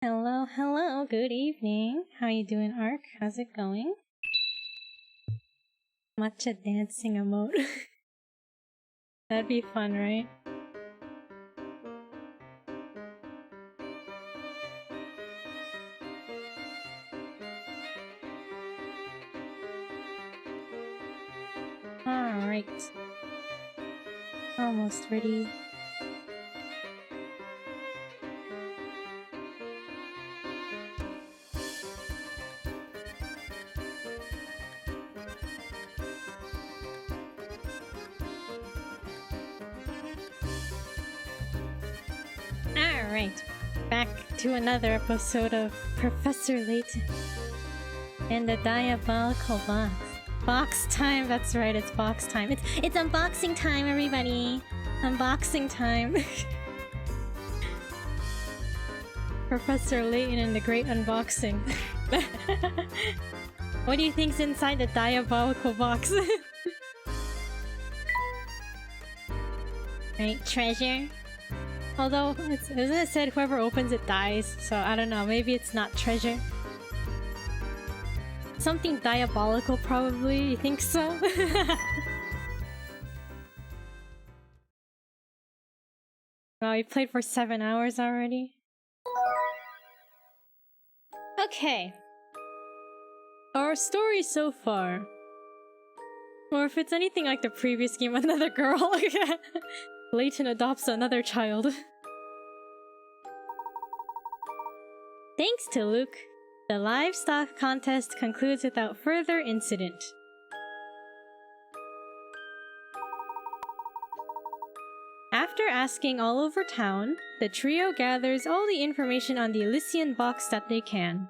Hello, hello, good evening. How you doing, Ark? How's it going? Matcha dancing emote. That'd be fun, right? Alright. Almost ready. Alright, back to another episode of Professor Layton and the Diabolical Box. Box time, that's right, it's box time. It's unboxing time, everybody! Unboxing time. Professor Layton and the Great Unboxing. What do you think's inside the Diabolical Box? Right, treasure? Although, isn't it said whoever opens it dies, so I don't know, maybe it's not treasure. Something diabolical, probably, you think so? Wow, we played for 7 hours already? Okay. Our story so far. Or if it's anything like the previous game, another girl. Layton adopts another child. Thanks to Luke, the livestock contest concludes without further incident. After asking all over town, the trio gathers all the information on the Elysian box that they can.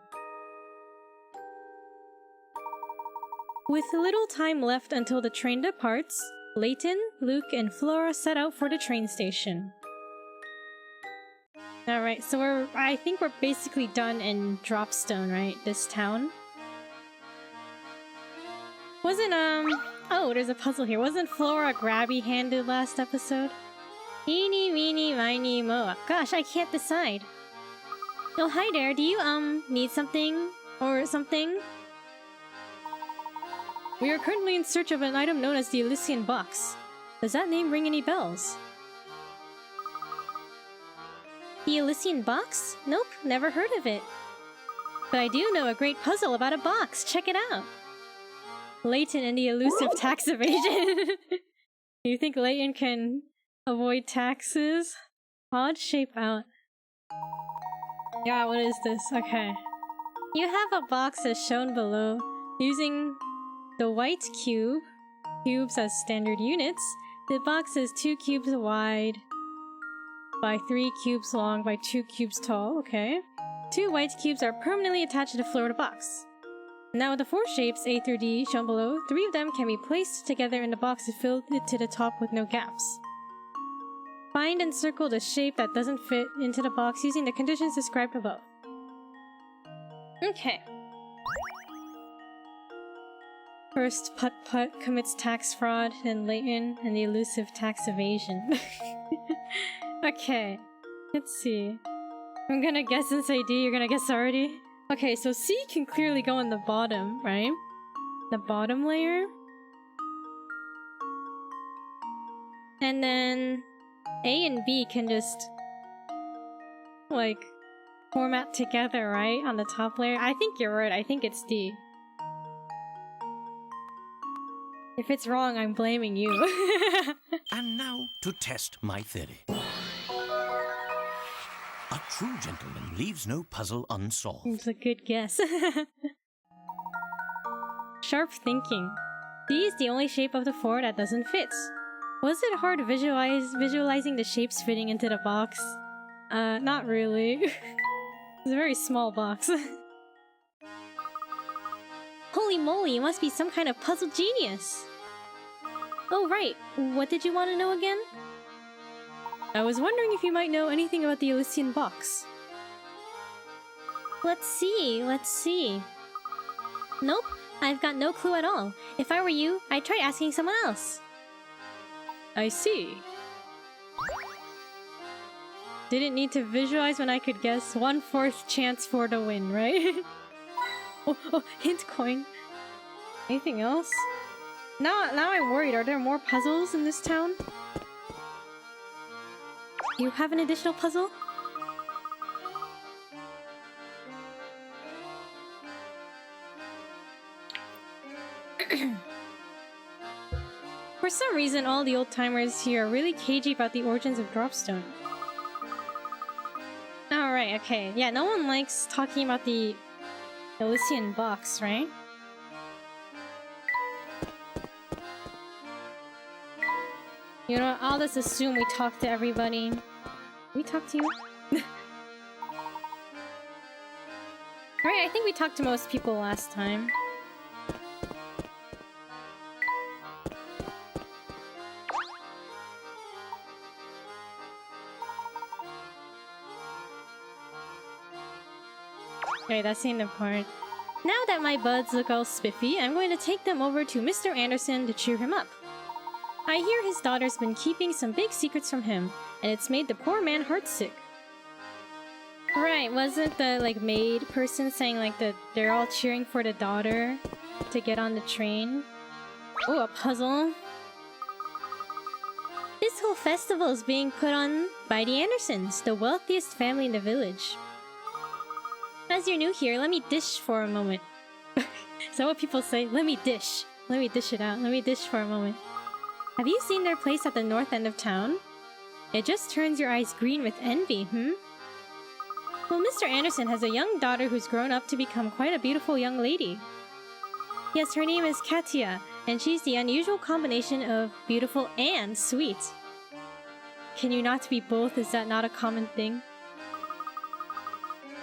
With little time left until the train departs, Layton, Luke, and Flora set out for the train station. Alright, so I think we're basically done in Dropstone, right? This town? Wasn't, oh, there's a puzzle here. Wasn't Flora grabby-handed last episode? Eeny, meeny, miny, moe. Gosh, I can't decide. Oh, hi there. Do you, need something? Or something? We are currently in search of an item known as the Elysian Box. Does that name ring any bells? The Elysian Box? Nope, never heard of it. But I do know a great puzzle about a box. Check it out. Layton and the elusive tax evasion. You think Layton can avoid taxes? Odd shape out. Yeah, what is this? Okay. You have a box as shown below. Using the white cubes as standard units, the box is 2 cubes wide by 3 cubes long by 2 cubes tall, okay. 2 white cubes are permanently attached to the floor of the box. Now with the 4 shapes, A through D, shown below, 3 of them can be placed together in the box to fill it to the top with no gaps. Find and circle the shape that doesn't fit into the box using the conditions described above. Okay. First, Putt-Putt commits tax fraud, then Layton and the elusive tax evasion. Okay, let's see. I'm gonna guess and say D, you're gonna guess already? Okay, so C can clearly go in the bottom, right? The bottom layer. And then A and B can just, like, format together, right? On the top layer. I think you're right, I think it's D. If it's wrong, I'm blaming you. And now to test my theory. A true gentleman leaves no puzzle unsolved. It's a good guess. Sharp thinking. D is the only shape of the 4 that doesn't fit. Was it hard visualizing the shapes fitting into the box? Not really. It's a very small box. Holy moly, you must be some kind of puzzle genius! Oh right, what did you want to know again? I was wondering if you might know anything about the Elysian Box. Let's see. Nope, I've got no clue at all. If I were you, I'd try asking someone else. I see. Didn't need to visualize when I could guess. 1/4 chance for the win, right? oh, hint coin. Anything else? Now I'm worried. Are there more puzzles in this town? Do you have an additional puzzle? For some reason, all the old-timers here are really cagey about the origins of Dropstone. Alright, okay. Yeah, no one likes talking about the Elysian box, right? You know, I'll just assume we talked to everybody. We talked to you? Right, I think we talked to most people last time. Okay, that's the end of part. Now that my buds look all spiffy, I'm going to take them over to Mr. Anderson to cheer him up. I hear his daughter's been keeping some big secrets from him, and it's made the poor man heartsick. Right, wasn't the, like, maid person saying, like, that they're all cheering for the daughter to get on the train? Oh, a puzzle. This whole festival is being put on by the Andersons, the wealthiest family in the village. As you're new here, let me dish for a moment. Is that what people say? Let me dish. Let me dish it out. Let me dish for a moment. Have you seen their place at the north end of town? It just turns your eyes green with envy, Well, Mr. Anderson has a young daughter who's grown up to become quite a beautiful young lady. Yes, her name is Katia, and she's the unusual combination of beautiful and sweet. Can you not be both? Is that not a common thing?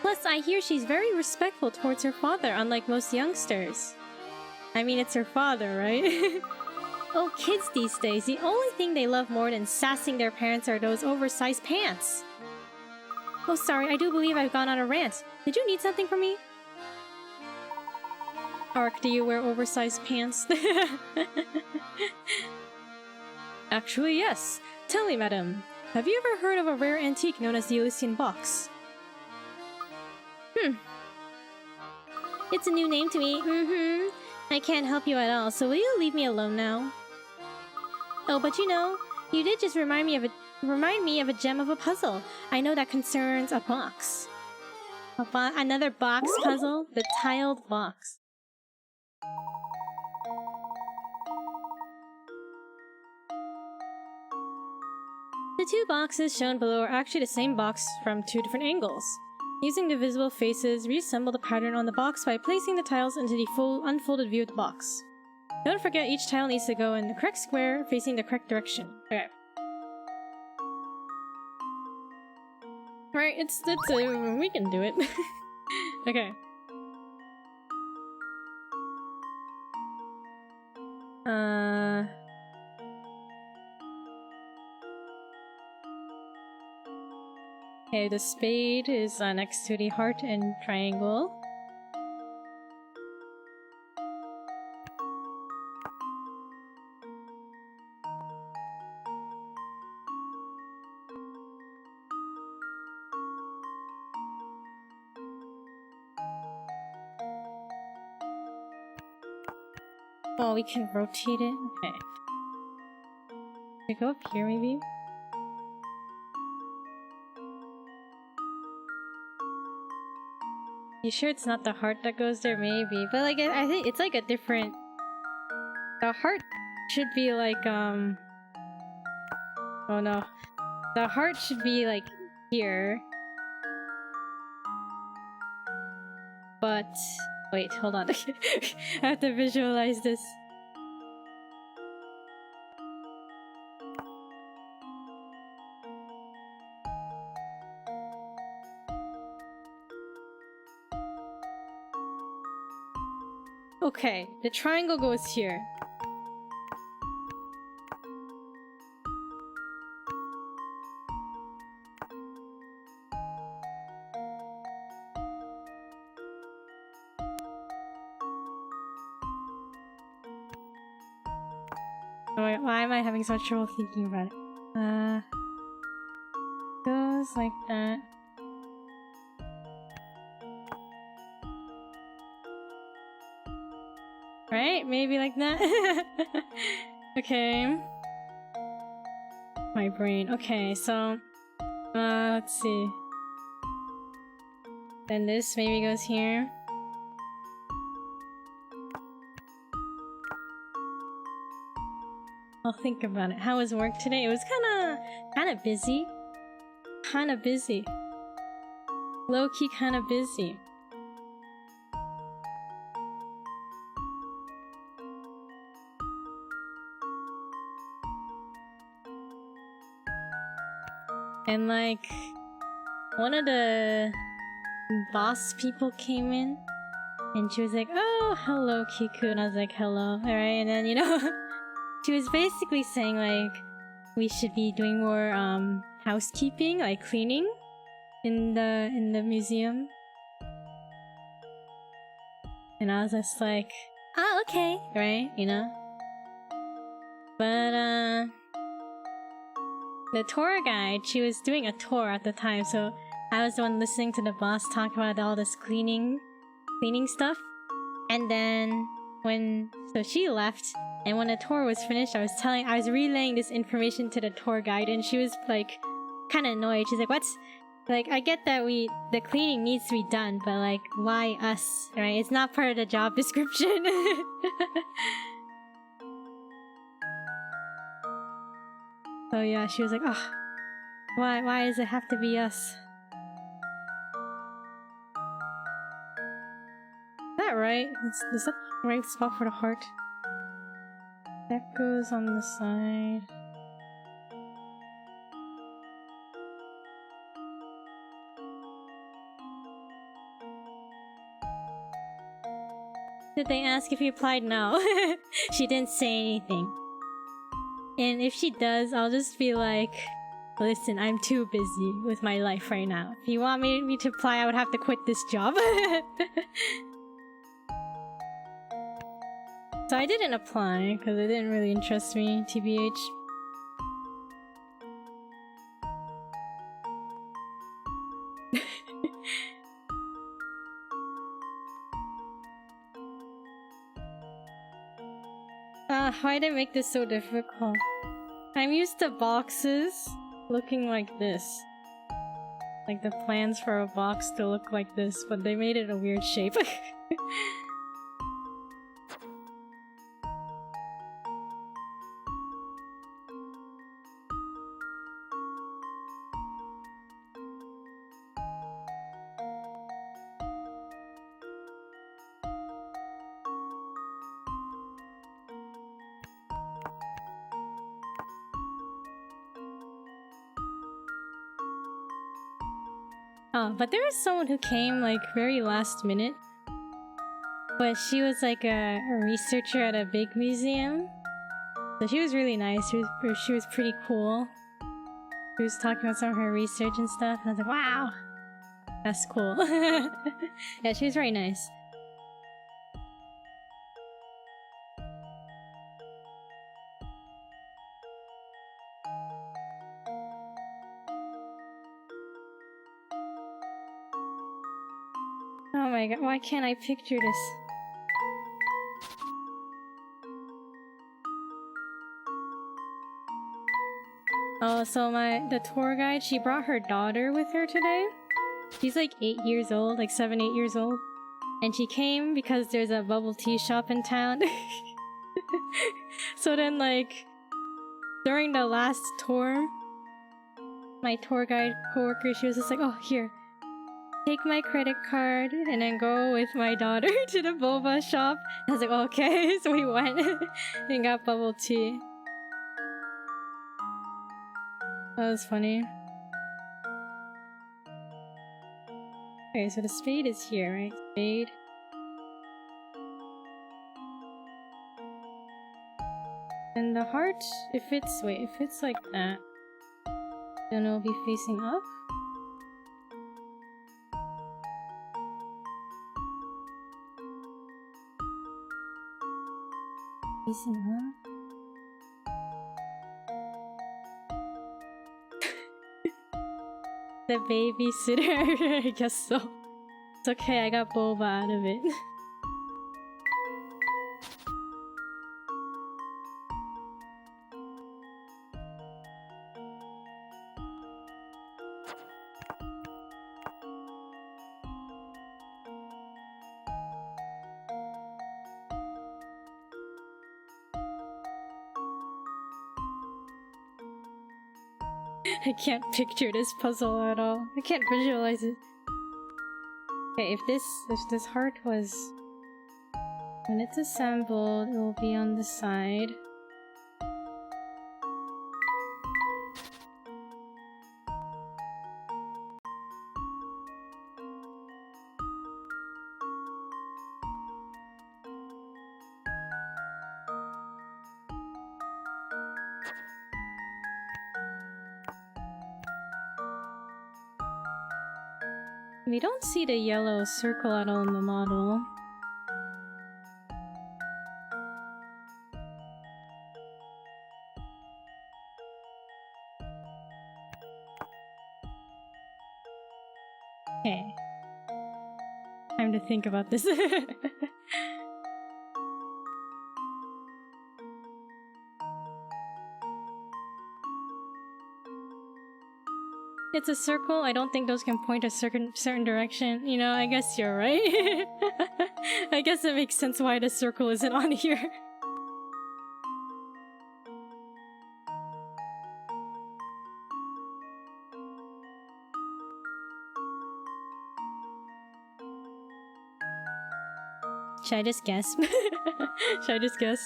Plus, I hear she's very respectful towards her father, unlike most youngsters. I mean, it's her father, right? Oh, kids these days, the only thing they love more than sassing their parents are those oversized pants. Oh, sorry, I do believe I've gone on a rant. Did you need something from me? Ark, do you wear oversized pants? Actually, yes. Tell me, madam, have you ever heard of a rare antique known as the Elysian box? It's a new name to me. I can't help you at all, so will you leave me alone now? Oh, but you know, you did just remind me of a gem of a puzzle. I know that concerns a box. Another box puzzle? The tiled box. The two boxes shown below are actually the same box from two different angles. Using the visible faces, reassemble the pattern on the box by placing the tiles into the full unfolded view of the box. Don't forget each tile needs to go in the correct square, facing the correct direction. Okay. Right, we can do it. Okay. Okay, the spade is next to the heart and triangle. Oh, we can rotate it? Okay. Should we go up here, maybe? You sure it's not the heart that goes there? Maybe. But, like, I think it's like a different... The heart should be like, Oh no. The heart should be, like, here. But... Wait, hold on. I have to visualize this. Okay, the triangle goes here. Why am I having such trouble thinking about it? Go goes like that. Right? Maybe like that? Okay. My brain. Okay, so... let's see. Then this maybe goes here. I'll think about it. How was work today? It was kinda busy. Kinda busy. Low-key kinda busy. And like, one of the boss people came in and she was like, "Oh, hello Kiku," and I was like, "Hello," alright, and then you know she was basically saying like we should be doing more housekeeping, like cleaning in the museum. And I was just like, "Oh, okay," right, you know? But the tour guide, she was doing a tour at the time, so I was the one listening to the boss talk about all this cleaning stuff. And then so she left, and when the tour was finished, I was relaying this information to the tour guide, and she was like kind of annoyed. She's like, "What's like? I get that the cleaning needs to be done, but like, why us? Right? It's not part of the job description." So yeah, she was like, "Oh, why does it have to be us?" Is that right? Is that the right spot for the heart? That goes on the side. Did they ask if you applied? No. She didn't say anything. And if she does, I'll just be like, "Listen, I'm too busy with my life right now. If you want me to apply, I would have to quit this job." So I didn't apply, because it didn't really interest me, TBH. Why did I make this so difficult? I'm used to boxes looking like this. Like the plans for a box to look like this, but they made it a weird shape. But there was someone who came like very last minute. But she was like a researcher at a big museum. So she was really nice. She was pretty cool. She was talking about some of her research and stuff, and I was like, "Wow, that's cool." Yeah, she was very nice. Oh my god, why can't I picture this? Oh, so the tour guide, she brought her daughter with her today. She's like 8 years old, like 7, 8 years old. And she came because there's a bubble tea shop in town. So then like, during the last tour, my tour guide coworker, she was just like, "Oh, here. Take my credit card and then go with my daughter to the boba shop." I was like, "Okay." So we went and got bubble tea. That was funny. Okay, so the spade is here, right? Spade. And the heart, if it's like that, then it'll be facing up. Facing up. The babysitter. I guess so. It's okay, I got boba out of it. I can't picture this puzzle at all. I can't visualize it. Okay, if this heart was... When it's assembled, it will be on the side. We don't see the yellow circle at all in the model. Okay. Time to think about this. It's a circle. I don't think those can point a certain direction. You know, I guess you're right. I guess it makes sense why the circle isn't on here. Should I just guess? Should I just guess?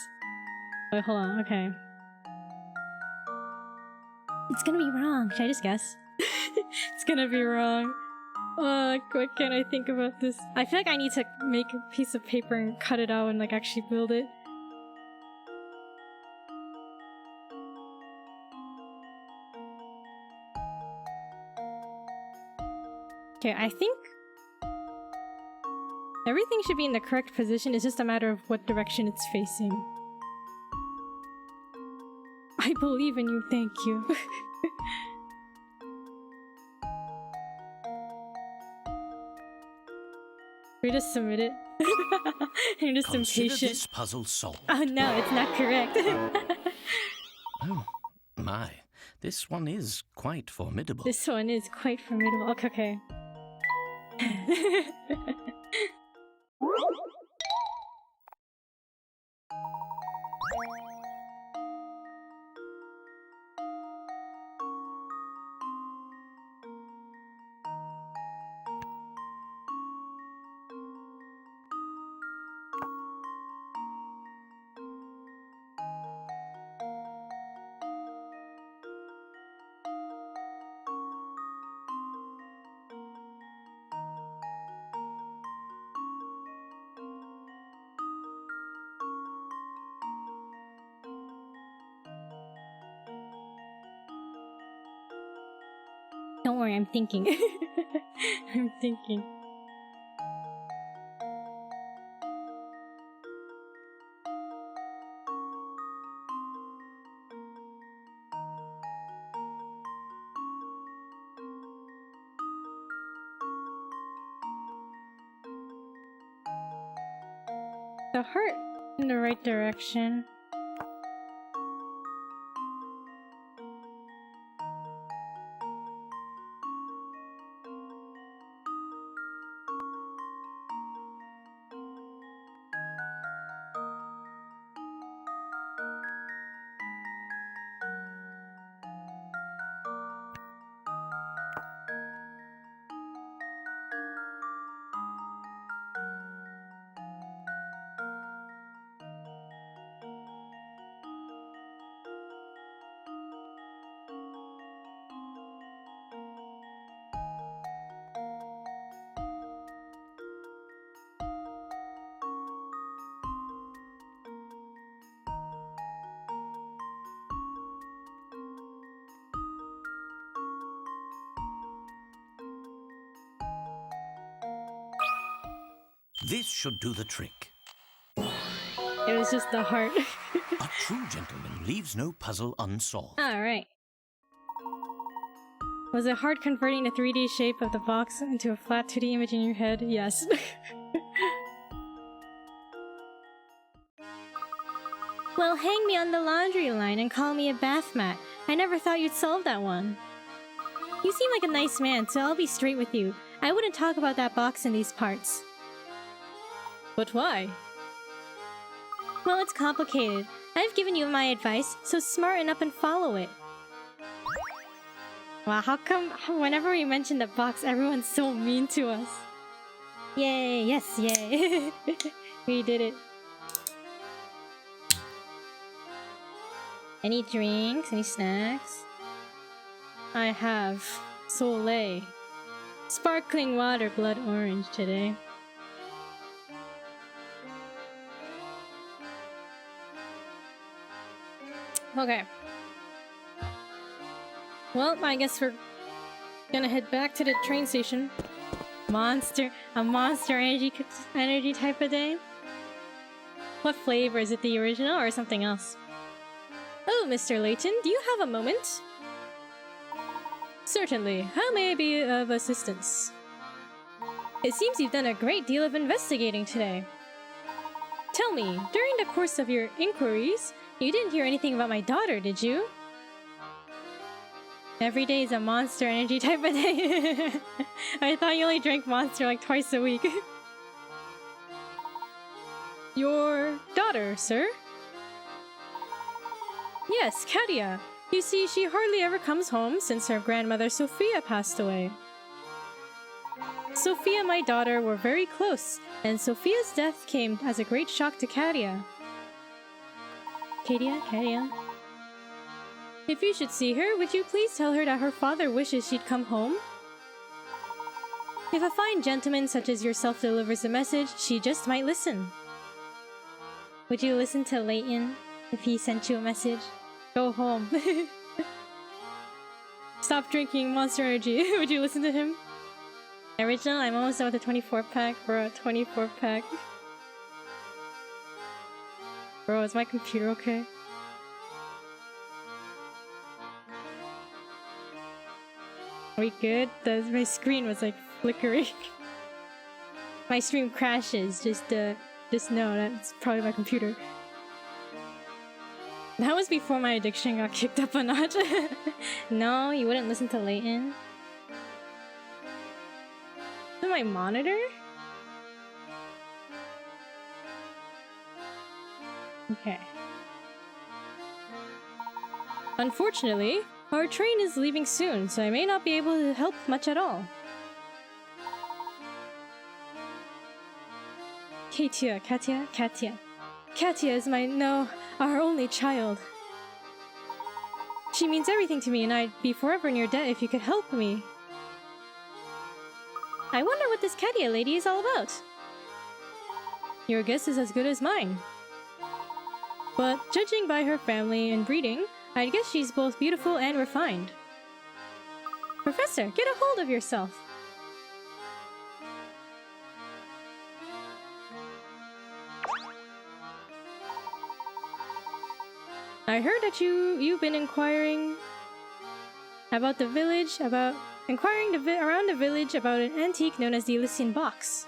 Wait, hold on. Okay. It's gonna be wrong. Should I just guess? It's gonna be wrong. What can I think about this? I feel like I need to make a piece of paper and cut it out and like actually build it. Okay, I think everything should be in the correct position. It's just a matter of what direction it's facing. I believe in you, thank you. We just submit it. You're just Consider impatient. this puzzle solved. Oh no, it's not correct. Oh, my. This one is quite formidable. This one is quite formidable. Okay. Don't worry, I'm thinking. I'm thinking. The heart in the right direction. This should do the trick. It was just the heart. A true gentleman leaves no puzzle unsolved. Alright. Was it hard converting the 3D shape of the box into a flat 2D image in your head? Yes. Well, hang me on the laundry line and call me a bath mat. I never thought you'd solve that one. You seem like a nice man, so I'll be straight with you. I wouldn't talk about that box in these parts. But why? Well, it's complicated. I've given you my advice, so smarten up and follow it. Wow, how come whenever we mention the box, everyone's so mean to us? Yay, yes, yay. We did it. Any drinks? Any snacks? I have Soleil. Sparkling water, blood orange today. Okay. Well, I guess we're gonna head back to the train station. A monster energy type of day? What flavor? Is it the original or something else? Oh, Mr. Layton, do you have a moment? Certainly. How may I be of assistance? It seems you've done a great deal of investigating today. Tell me, during the course of your inquiries, you didn't hear anything about my daughter, did you? Every day is a monster energy type of day. I thought you only drank Monster like twice a week. Your daughter, sir? Yes, Katia. You see, she hardly ever comes home since her grandmother Sophia passed away. Sophia and my daughter were very close, and Sophia's death came as a great shock to Katia. Katia? If you should see her, would you please tell her that her father wishes she'd come home? If a fine gentleman such as yourself delivers a message, she just might listen. Would you listen to Layton if he sent you a message? Go home. Stop drinking Monster Energy. Would you listen to him? Original, I'm almost done with the 24 pack. Bro, 24 pack. Bro, is my computer okay? Are we good? My screen was like flickering. My stream crashes. Just know that's probably my computer. That was before my addiction got kicked up a notch. No, you wouldn't listen to Layton. Is it my monitor? Okay. Unfortunately, our train is leaving soon, so I may not be able to help much at all. Katia. Katia is our only child. She means everything to me, and I'd be forever in your debt if you could help me. I wonder what this Katia lady is all about. Your guess is as good as mine. But judging by her family and breeding, I'd guess she's both beautiful and refined. Professor, get a hold of yourself! I heard that you've been inquiring about the village, around the village about an antique known as the Elysian Box.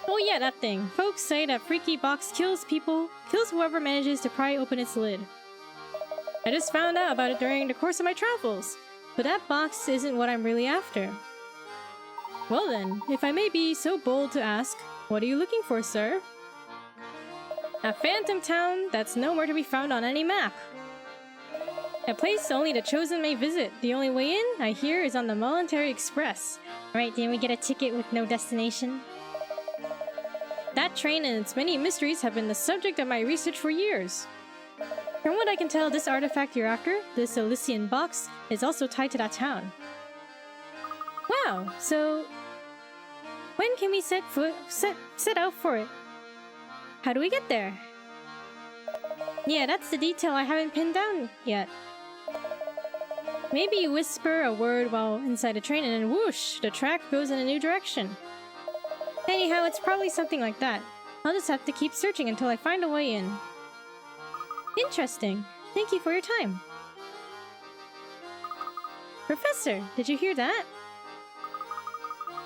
Oh yeah, that thing. Folks say that freaky box kills whoever manages to pry open its lid. I just found out about it during the course of my travels, but that box isn't what I'm really after. Well then, if I may be so bold to ask, what are you looking for, sir? A phantom town that's nowhere to be found on any map. A place only the chosen may visit. The only way in, I hear, is on the Voluntary Express. Right, didn't we get a ticket with no destination? That train and its many mysteries have been the subject of my research for years. From what I can tell, this artifact you're after, this Elysian Box, is also tied to that town. Wow, so when can we set out for it? How do we get there? Yeah, that's the detail I haven't pinned down yet. Maybe you whisper a word while inside a train and then whoosh, the track goes in a new direction. Anyhow, it's probably something like that. I'll just have to keep searching until I find a way in. Interesting. Thank you for your time. Professor, did you hear that?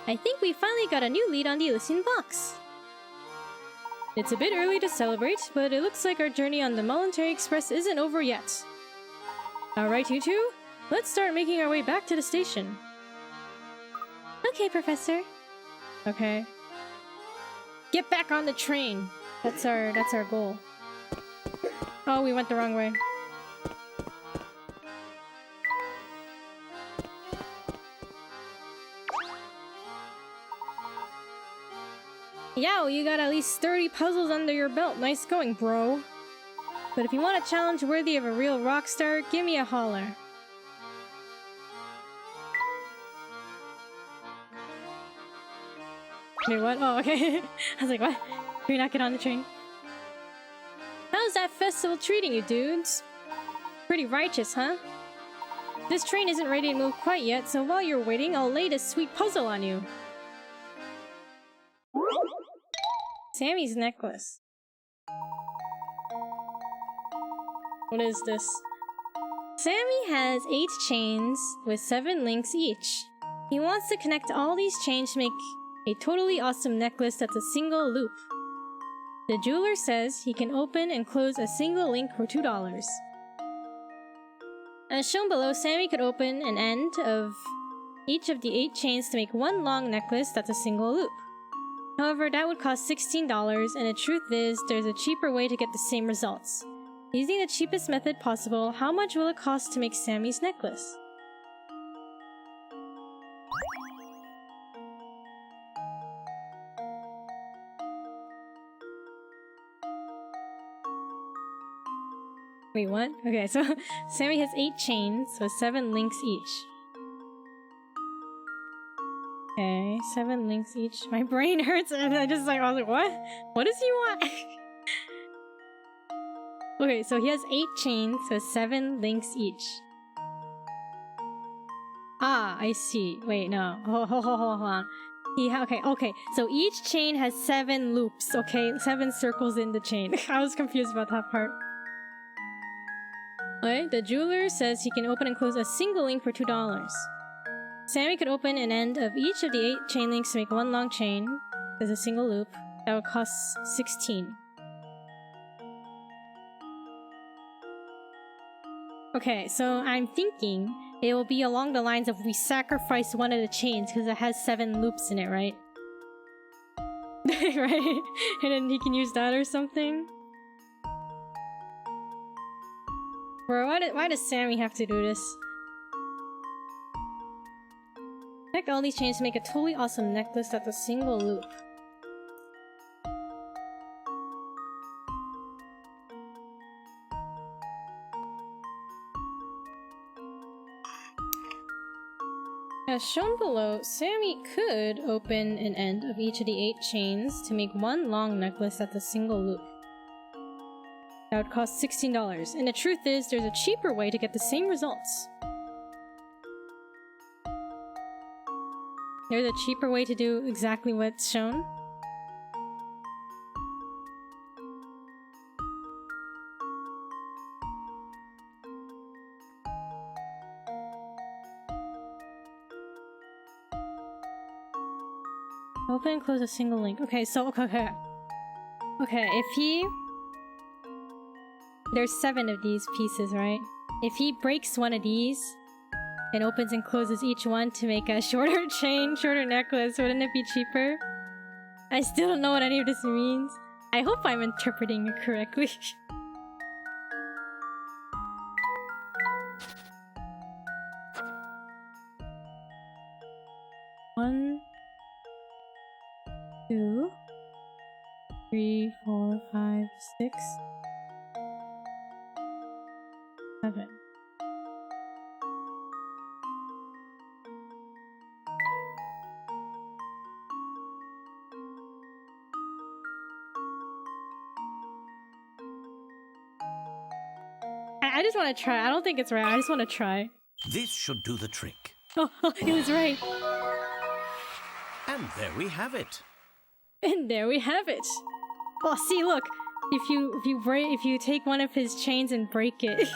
I think we finally got a new lead on the Elysian box. It's a bit early to celebrate, but it looks like our journey on the Voluntary Express isn't over yet. Alright, you two, let's start making our way back to the station. Okay, Professor. Okay. Get back on the train! That's our goal. Oh, we went the wrong way. Yow, you got at least 30 puzzles under your belt. Nice going, bro. But if you want a challenge worthy of a real rock star, give me a holler. Wait, what? Oh, okay. I was like, what? Can we not get on the train? How's that festival treating you, dudes? Pretty righteous, huh? This train isn't ready to move quite yet, so while you're waiting, I'll lay this sweet puzzle on you. Sammy's necklace. What is this? Sammy has 8 chains with 7 links each. He wants to connect all these chains to make a totally awesome necklace that's a single loop. The jeweler says he can open and close a single link for $2. As shown below, Sammy could open an end of each of the 8 chains to make one long necklace that's a single loop. However, that would cost $16, and the truth is, there's a cheaper way to get the same results. Using the cheapest method possible, how much will it cost to make Sammy's necklace? Wait, what? Okay, so Sammy has 8 chains with 7 links each. Okay, 7 links each. My brain hurts and I was like, what? What does he want? Okay, so he has 8 chains with 7 links each. Ah, I see. Wait, no. Hold on. Okay. So each chain has 7 loops, okay? 7 circles in the chain. I was confused about that part. Okay, the jeweler says he can open and close a single link for $2. Sammy could open an end of each of the 8 chain links to make one long chain. There's a single loop. That would cost $16. Okay, so I'm thinking it will be along the lines of we sacrifice one of the chains because it has 7 loops in it, right? Right? And then he can use that or something? Bro, why does Sammy have to do this? Connect all these chains to make a totally awesome necklace that's a single loop. As shown below, Sammy could open an end of each of the 8 chains to make one long necklace that's a single loop. That would cost $16, and the truth is, there's a cheaper way to get the same results. There's a cheaper way to do exactly what's shown. Open and close a single link. Okay, so okay, if he... There's 7 of these pieces, right? If he breaks one of these and opens and closes each one to make a shorter chain, shorter necklace, wouldn't it be cheaper? I still don't know what any of this means. I hope I'm interpreting it correctly. One, 2, 3, 4, 5, 6, 7. I just want to try. I don't think it's right. I just want to try. This should do the trick. Oh, it was right. And there we have it. And there we have it. Oh, see, look. If you take one of his chains and break it,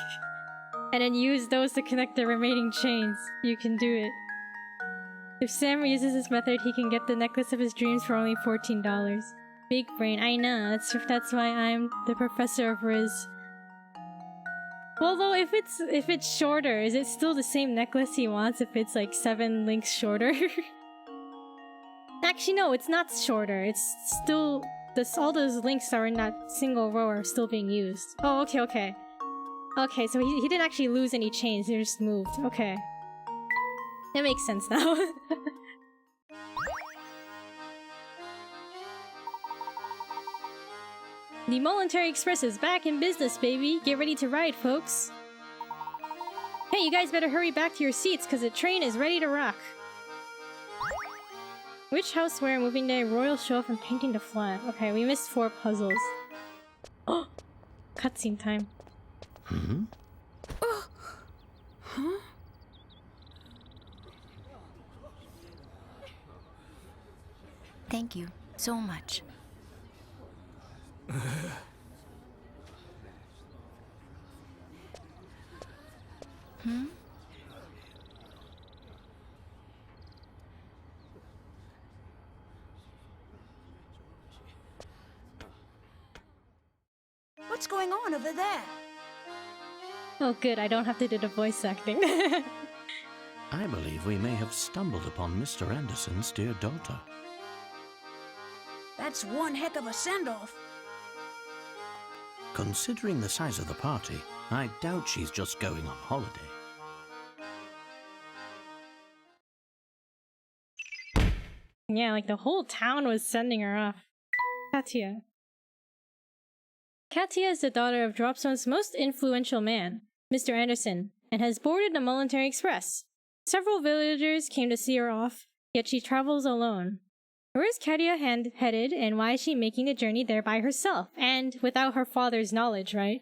And then use those to connect the remaining chains. You can do it. If Sam uses this method, he can get the necklace of his dreams for only $14. Big brain, I know. That's why I'm the professor of Riz. Well, though, if it's shorter, is it still the same necklace he wants if it's like 7 links shorter? Actually, no, it's not shorter. It's still all those links are in that single row are still being used. Oh, okay, okay. Okay, so he didn't actually lose any chains, they just moved. Okay. That makes sense now. The Voluntary Express is back in business, baby. Get ready to ride, folks. Hey, you guys better hurry back to your seats, because the train is ready to rock. Which houseware, moving day, royal show-off, and painting the flat? Okay, we missed 4 puzzles. Oh! Cutscene time. Hmm? Huh? Thank you so much. Hmm? What's going on over there? Oh good, I don't have to do the voice acting. I believe we may have stumbled upon Mr. Anderson's dear daughter. That's one heck of a send-off. Considering the size of the party, I doubt she's just going on holiday. Yeah, like the whole town was sending her off. Katia. Katia is the daughter of Dropstone's most influential man, Mr. Anderson, and has boarded the Voluntary Express. Several villagers came to see her off, yet she travels alone. Where is Katia headed, and why is she making the journey there by herself? And without her father's knowledge, right?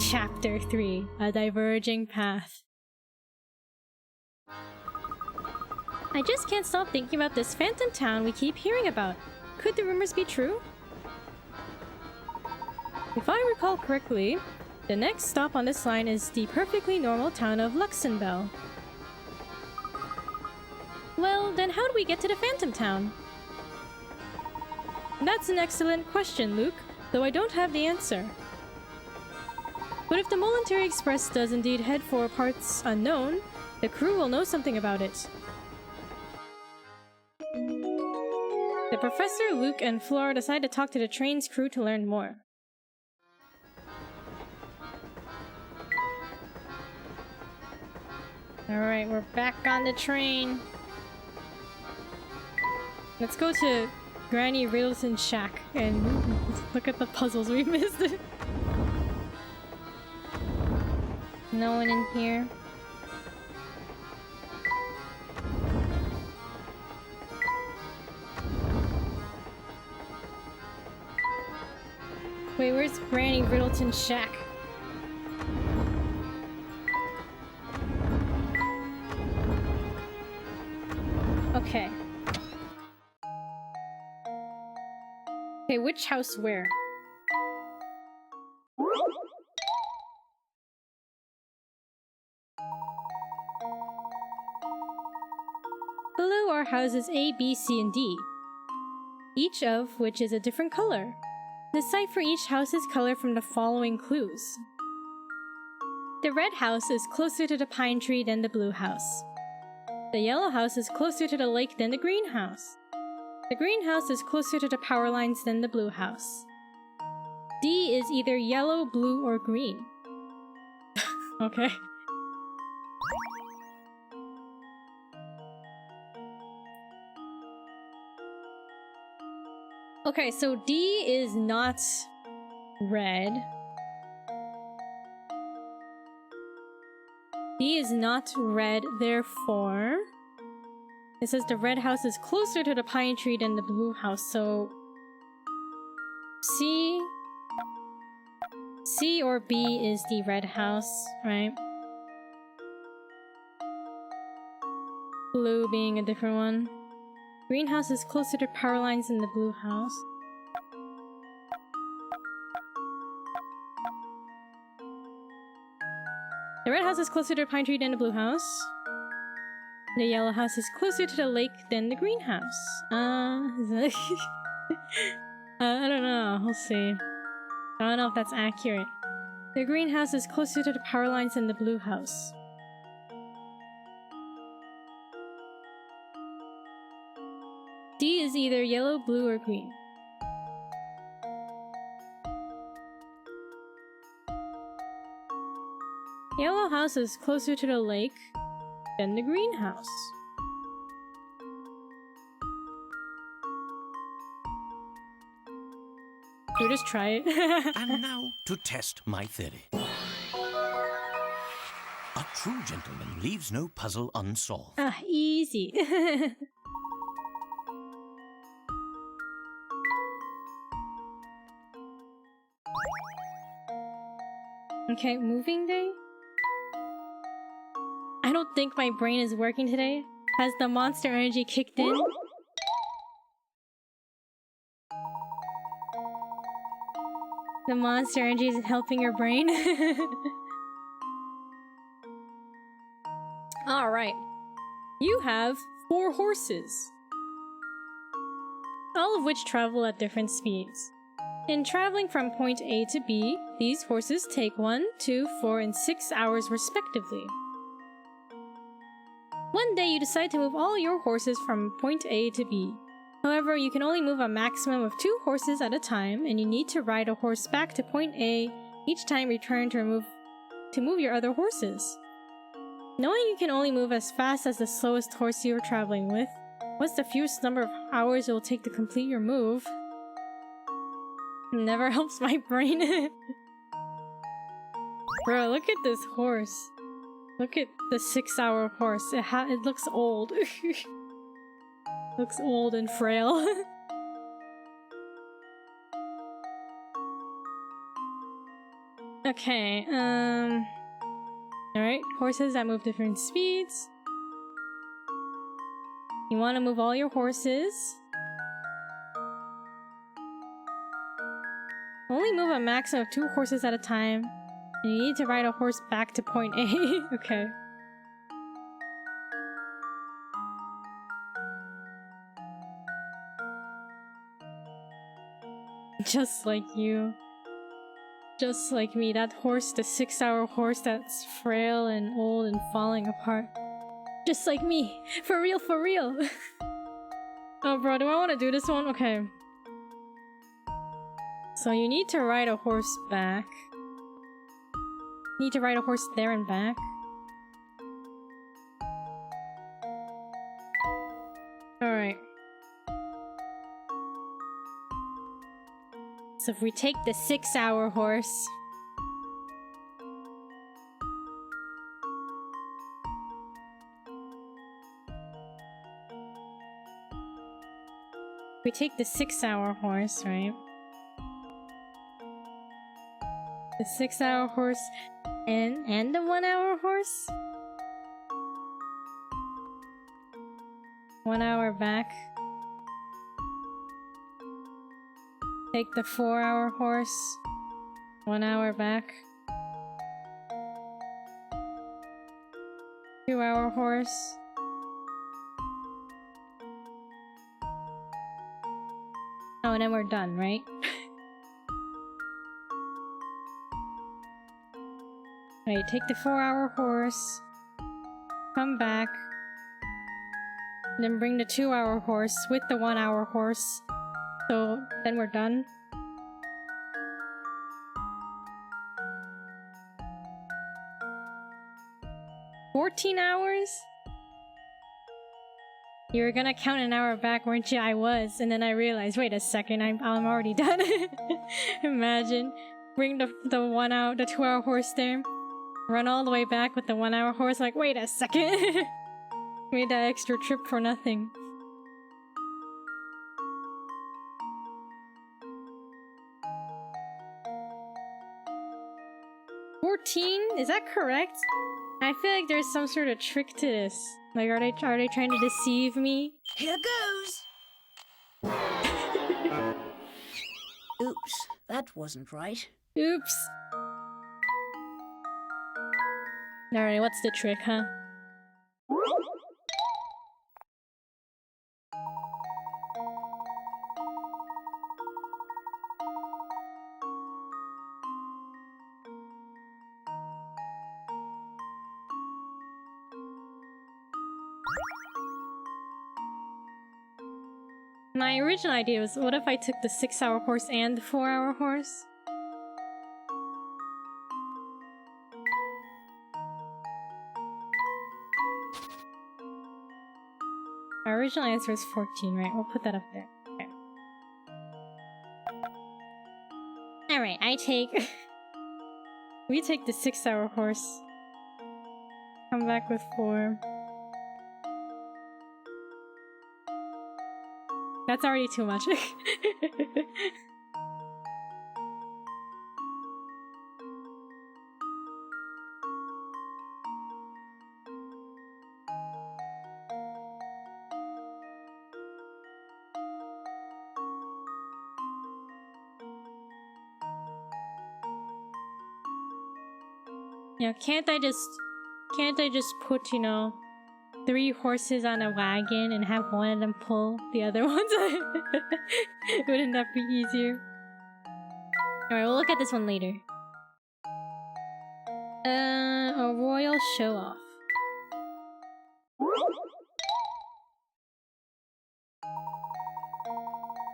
Chapter 3: A Diverging Path. I just can't stop thinking about this phantom town we keep hearing about. Could the rumors be true? If I recall correctly, the next stop on this line is the perfectly normal town of Luxembourg. Well, then how do we get to the phantom town? That's an excellent question, Luke, though I don't have the answer. But if the Voluntary Express does indeed head for parts unknown, the crew will know something about it. The Professor, Luke, and Flora decide to talk to the train's crew to learn more. Alright, we're back on the train. Let's go to Granny Riddleton's shack and look at the puzzles we missed. No one in here. Wait, where's Granny Riddleton's shack? Okay. Okay, which house where? Below are houses A, B, C, and D, each of which is a different color. Decipher each house's color from the following clues. The red house is closer to the pine tree than the blue house. The yellow house is closer to the lake than the green house. The green house is closer to the power lines than the blue house. D is either yellow, blue, or green. Okay. Okay, so D is not red. D is not red, therefore... It says the red house is closer to the pine tree than the blue house, so... C or B is the red house, right? Blue being a different one. Greenhouse is closer to power lines than the blue house. The red house is closer to the pine tree than the blue house. The yellow house is closer to the lake than the greenhouse. I don't know. We'll see. I don't know if that's accurate. The greenhouse is closer to the power lines than the blue house. D is either yellow, blue, or green. Yellow house is closer to the lake than the greenhouse. Should we just try it? And now to test my theory. A true gentleman leaves no puzzle unsolved. Ah, easy. Okay, moving day? I don't think my brain is working today. Has the monster energy kicked in? The monster energy is helping your brain? Alright. You have 4 horses. All of which travel at different speeds. In traveling from point A to B, these horses take 1, 2, 4, and 6 hours respectively. One day you decide to move all your horses from point A to B. However, you can only move a maximum of 2 horses at a time, and you need to ride a horse back to point A each time you return to move your other horses. Knowing you can only move as fast as the slowest horse you are traveling with, what's the fewest number of hours it will take to complete your move? Never helps my brain. Bro, look at this horse. Look at the 6-hour horse. It looks old. Looks old and frail. Okay, alright, horses that move different speeds. You want to move all your horses. Only move a maximum of 2 horses at a time. And you need to ride a horse back to point A. Okay. Just like you. Just like me, that horse, the 6-hour horse that's frail and old and falling apart. Just like me. For real, for real. Oh bro, do I want to do this one? Okay. So you need to ride a horse back. Need to ride a horse there and back. Alright. So if we take the 6-hour horse... We take the 6-hour horse, right? The 6-hour horse and the 1-hour horse? 1 hour back. Take the 4-hour horse. 1 hour back. 2-hour horse. Oh, and then we're done, right? Right, take the 4-hour horse. Come back. Then bring the 2-hour horse with the 1-hour horse. So, then we're done. $14 hours? You were gonna count an hour back, weren't you? I was, and then I realized, wait a second, I'm already done. Imagine. Bring the 2-hour horse there. Run all the way back with the 1-hour horse, like, wait a second. Made that extra trip for nothing. $14? Is that correct? I feel like there's some sort of trick to this. Like, are they trying to deceive me? Here goes. Oops, that wasn't right. Oops. Alright, what's the trick, huh? My original idea was, what if I took the 6-hour horse and the 4-hour horse? Our original answer is 14, right? We'll put that up there. Okay. Alright, I take... we take the 6-hour horse. Come back with 4. That's already too much. Yeah, can't I just put, you know, 3 horses on a wagon and have one of them pull the other ones? Wouldn't that be easier? Alright, we'll look at this one later. A royal show-off.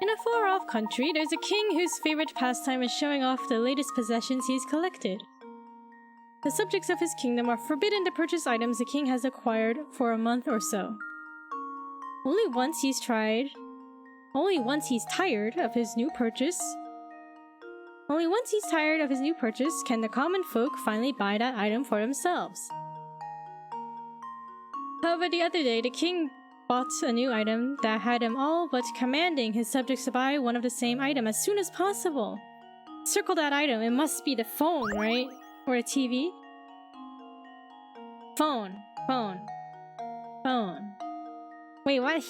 In a far-off country, there's a king whose favorite pastime is showing off the latest possessions he's collected. The subjects of his kingdom are forbidden to purchase items the king has acquired for a month or so. Only once he's tired of his new purchase can the common folk finally buy that item for themselves. However, the other day, the king bought a new item that had him all but commanding his subjects to buy one of the same item as soon as possible. Circle that item. It must be the phone, right? Or a TV? Phone. Wait, what?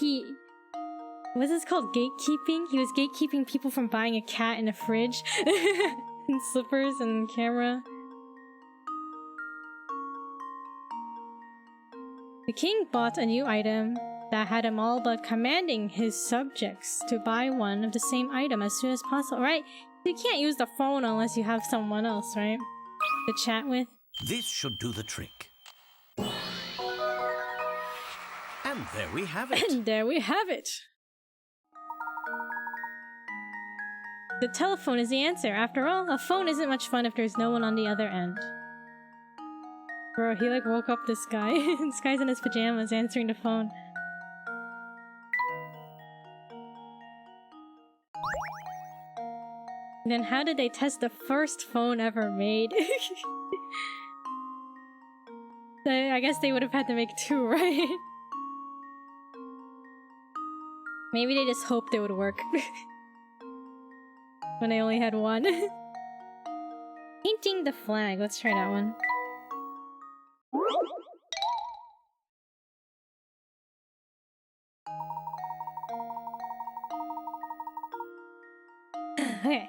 Was this called gatekeeping? He was gatekeeping people from buying a cat in a fridge? And slippers and camera. The king bought a new item that had him all but commanding his subjects to buy one of the same item as soon as possible, right? You can't use the phone unless you have someone else, right? To chat with. This should do the trick. And there we have it. And there we have it. The telephone is the answer. After all, a phone isn't much fun if there's no one on the other end. Bro, he like woke up this guy. This guy's in his pajamas answering the phone. Then how did they test the first phone ever made? I guess they would have had to make 2, right? Maybe they just hoped it would work. When they only had 1. Painting the flag. Let's try that one. Okay.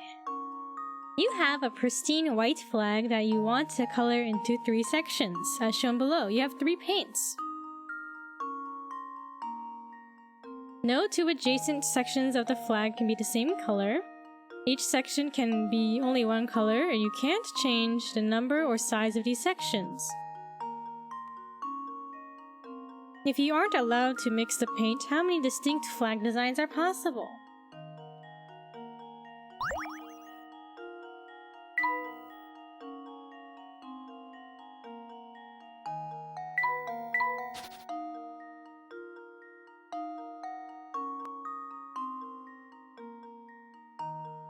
You have a pristine white flag that you want to color into 3 sections, as shown below. You have 3 paints. No 2 adjacent sections of the flag can be the same color. Each section can be only 1 color, and you can't change the number or size of these sections. If you aren't allowed to mix the paint, how many distinct flag designs are possible?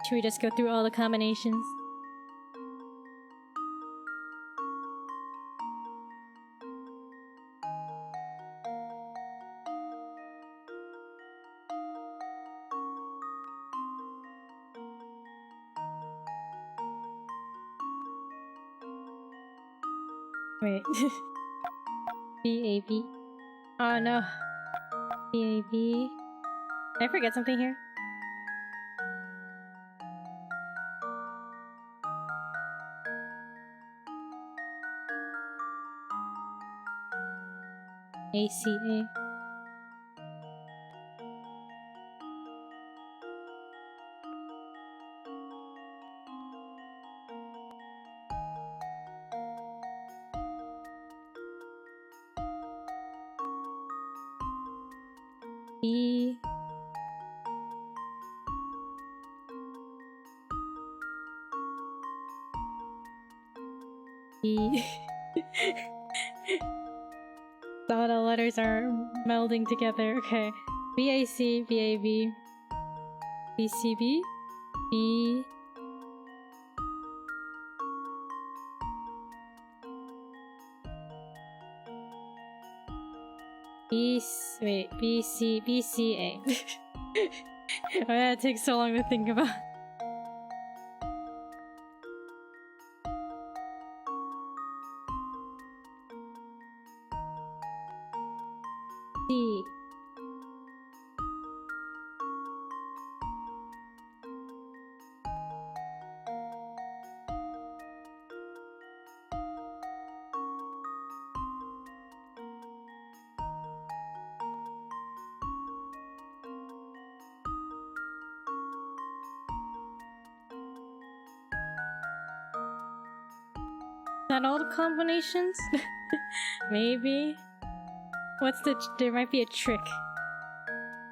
Should we just go through all the combinations? Wait. B-A-B. Oh no. BAB. Did I forget something here? ACA. E. E. All the letters are melding together. Okay. BAC, BAB, BCB, B. Wait, BC, BCA. Why did it take so long to think about? C. That all the combinations? Maybe. What's the? There might be a trick.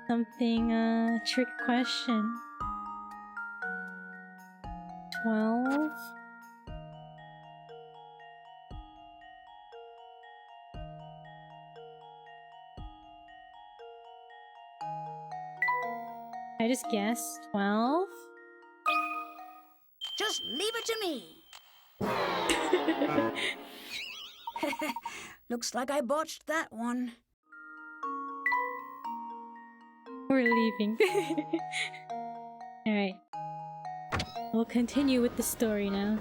Something. Trick question. 12. I just guessed 12. Just leave it to me. Looks like I botched that one. We're leaving. Alright. We'll continue with the story now.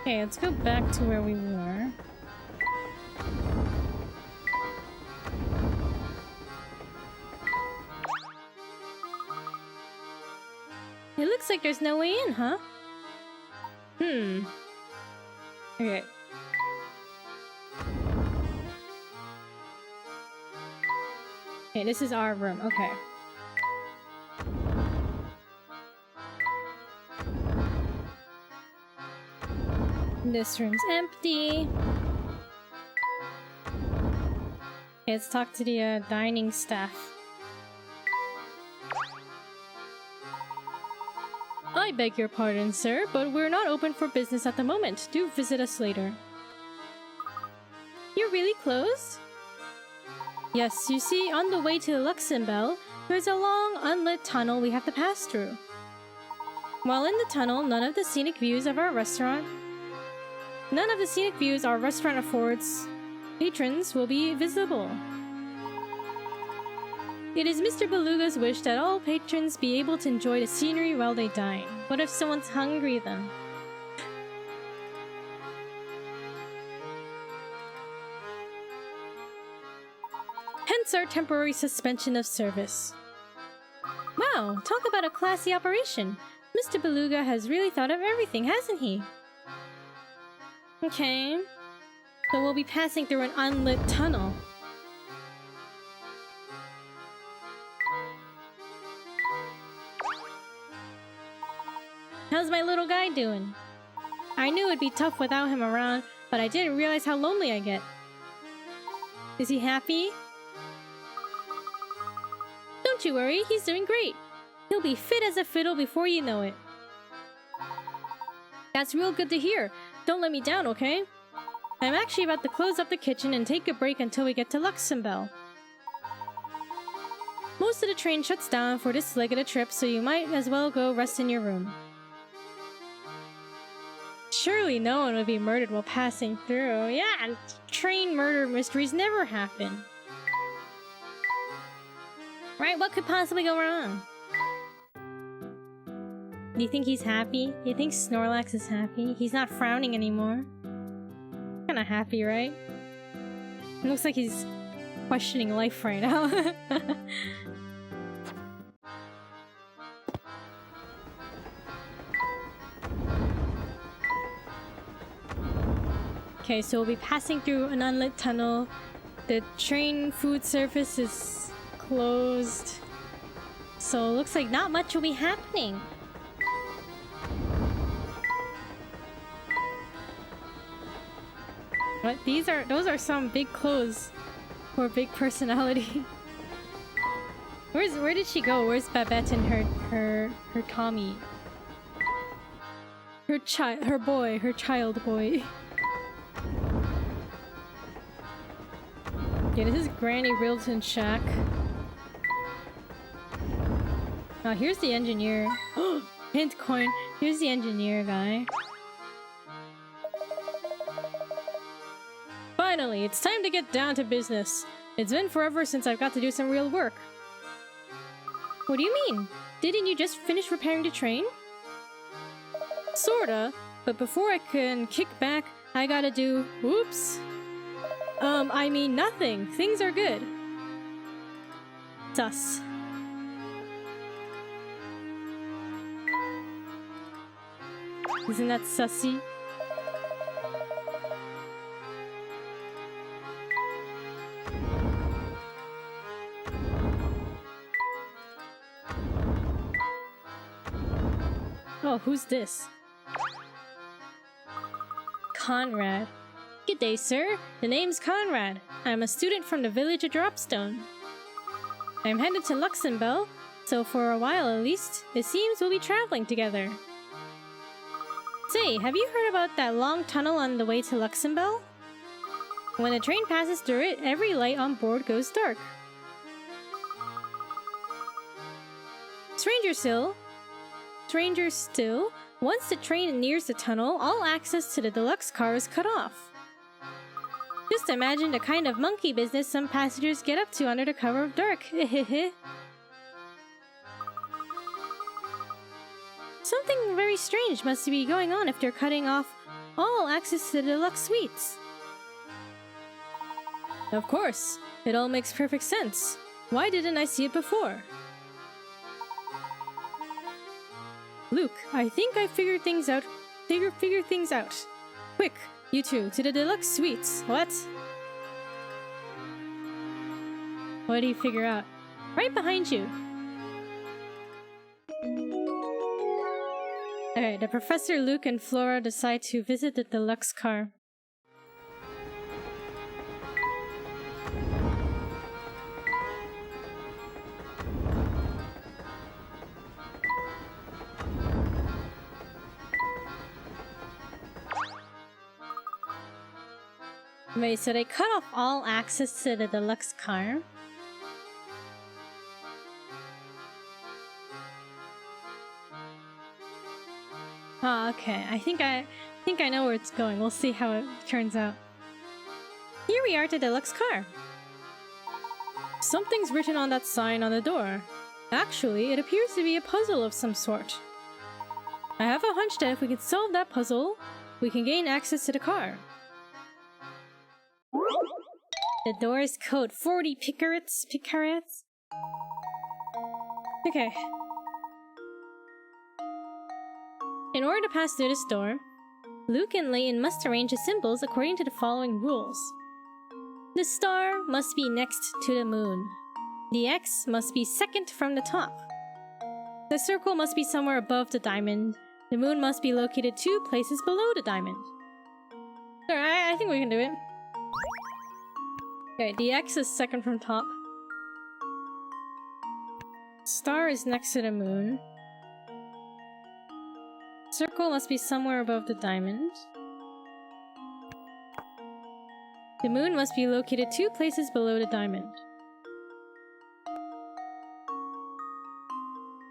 Okay, let's go back to where we were. It looks like there's no way in, huh? Okay. Okay, this is our room. Okay. This room's empty. Okay, let's talk to the dining staff. I beg your pardon, sir, but we're not open for business at the moment. Do visit us later. You're really closed? Yes, you see, on the way to Luxembourg, there's a long, unlit tunnel we have to pass through. While in the tunnel, none of the scenic views our restaurant affords patrons will be visible. It is Mr. Beluga's wish that all patrons be able to enjoy the scenery while they dine. What if someone's hungry then? Hence our temporary suspension of service. Wow, talk about a classy operation. Mr. Beluga has really thought of everything, hasn't he? Okay. So we'll be passing through an unlit tunnel. How's my little guy doing? I knew it'd be tough without him around, but I didn't realize how lonely I get. Is he happy? Don't you worry, he's doing great. He'll be fit as a fiddle before you know it. That's real good to hear. Don't let me down, okay? I'm actually about to close up the kitchen and take a break until we get to Luxembourg. Most of the train shuts down for this leg of the trip, so you might as well go rest in your room. Surely no one would be murdered while passing through. Yeah, train murder mysteries never happen. Right, what could possibly go wrong? Do you think he's happy? Do you think Snorlax is happy? He's not frowning anymore. Kinda happy, right? It looks like he's questioning life right now. Okay, so we'll be passing through an unlit tunnel. The train food surface is closed. So it looks like not much will be happening. What? Those are some big clothes for big personality. Where did she go? Where's Babette and her Tommy? Her child boy. Yeah, this is Granny Rilton's shack. Oh, here's the engineer. Hint coin. Here's the engineer guy. Finally, it's time to get down to business. It's been forever since I've got to do some real work. What do you mean? Didn't you just finish repairing the train? Sorta, but before I can kick back, I gotta do... Oops. I mean nothing. Things are good. Sus. Isn't that sussy? Oh, who's this? Conrad. Good day, sir. The name's Conrad. I'm a student from the village of Dropstone. I'm headed to Luxembourg, so for a while at least, it seems we'll be traveling together. Say, have you heard about that long tunnel on the way to Luxembourg? When the train passes through it, every light on board goes dark. Stranger still, once the train nears the tunnel, all access to the deluxe car is cut off. Just imagine the kind of monkey business some passengers get up to under the cover of dark. Something very strange must be going on if they're cutting off all access to the deluxe suites. Of course, it all makes perfect sense. Why didn't I see it before? Luke, I think I figured things out. Figure things out. Quick, you two, to the deluxe suites. What? What do you figure out? Right behind you. Alright, the Professor, Luke, and Flora decide to visit the deluxe car. Wait, so they cut off all access to the deluxe car? Oh, okay. I think I know where it's going. We'll see how it turns out. Here we are at the deluxe car. Something's written on that sign on the door. Actually, it appears to be a puzzle of some sort. I have a hunch that if we can solve that puzzle, we can gain access to the car. The door's code 40 picarets? Okay. In order to pass through this door, Luke and Layton must arrange the symbols according to the following rules. The star must be next to the moon. The X must be second from the top. The circle must be somewhere above the diamond. The moon must be located 2 places below the diamond. Alright, I think we can do it. Okay, the X is second from top. Star is next to the moon. Circle must be somewhere above the diamond. The moon must be located 2 places below the diamond.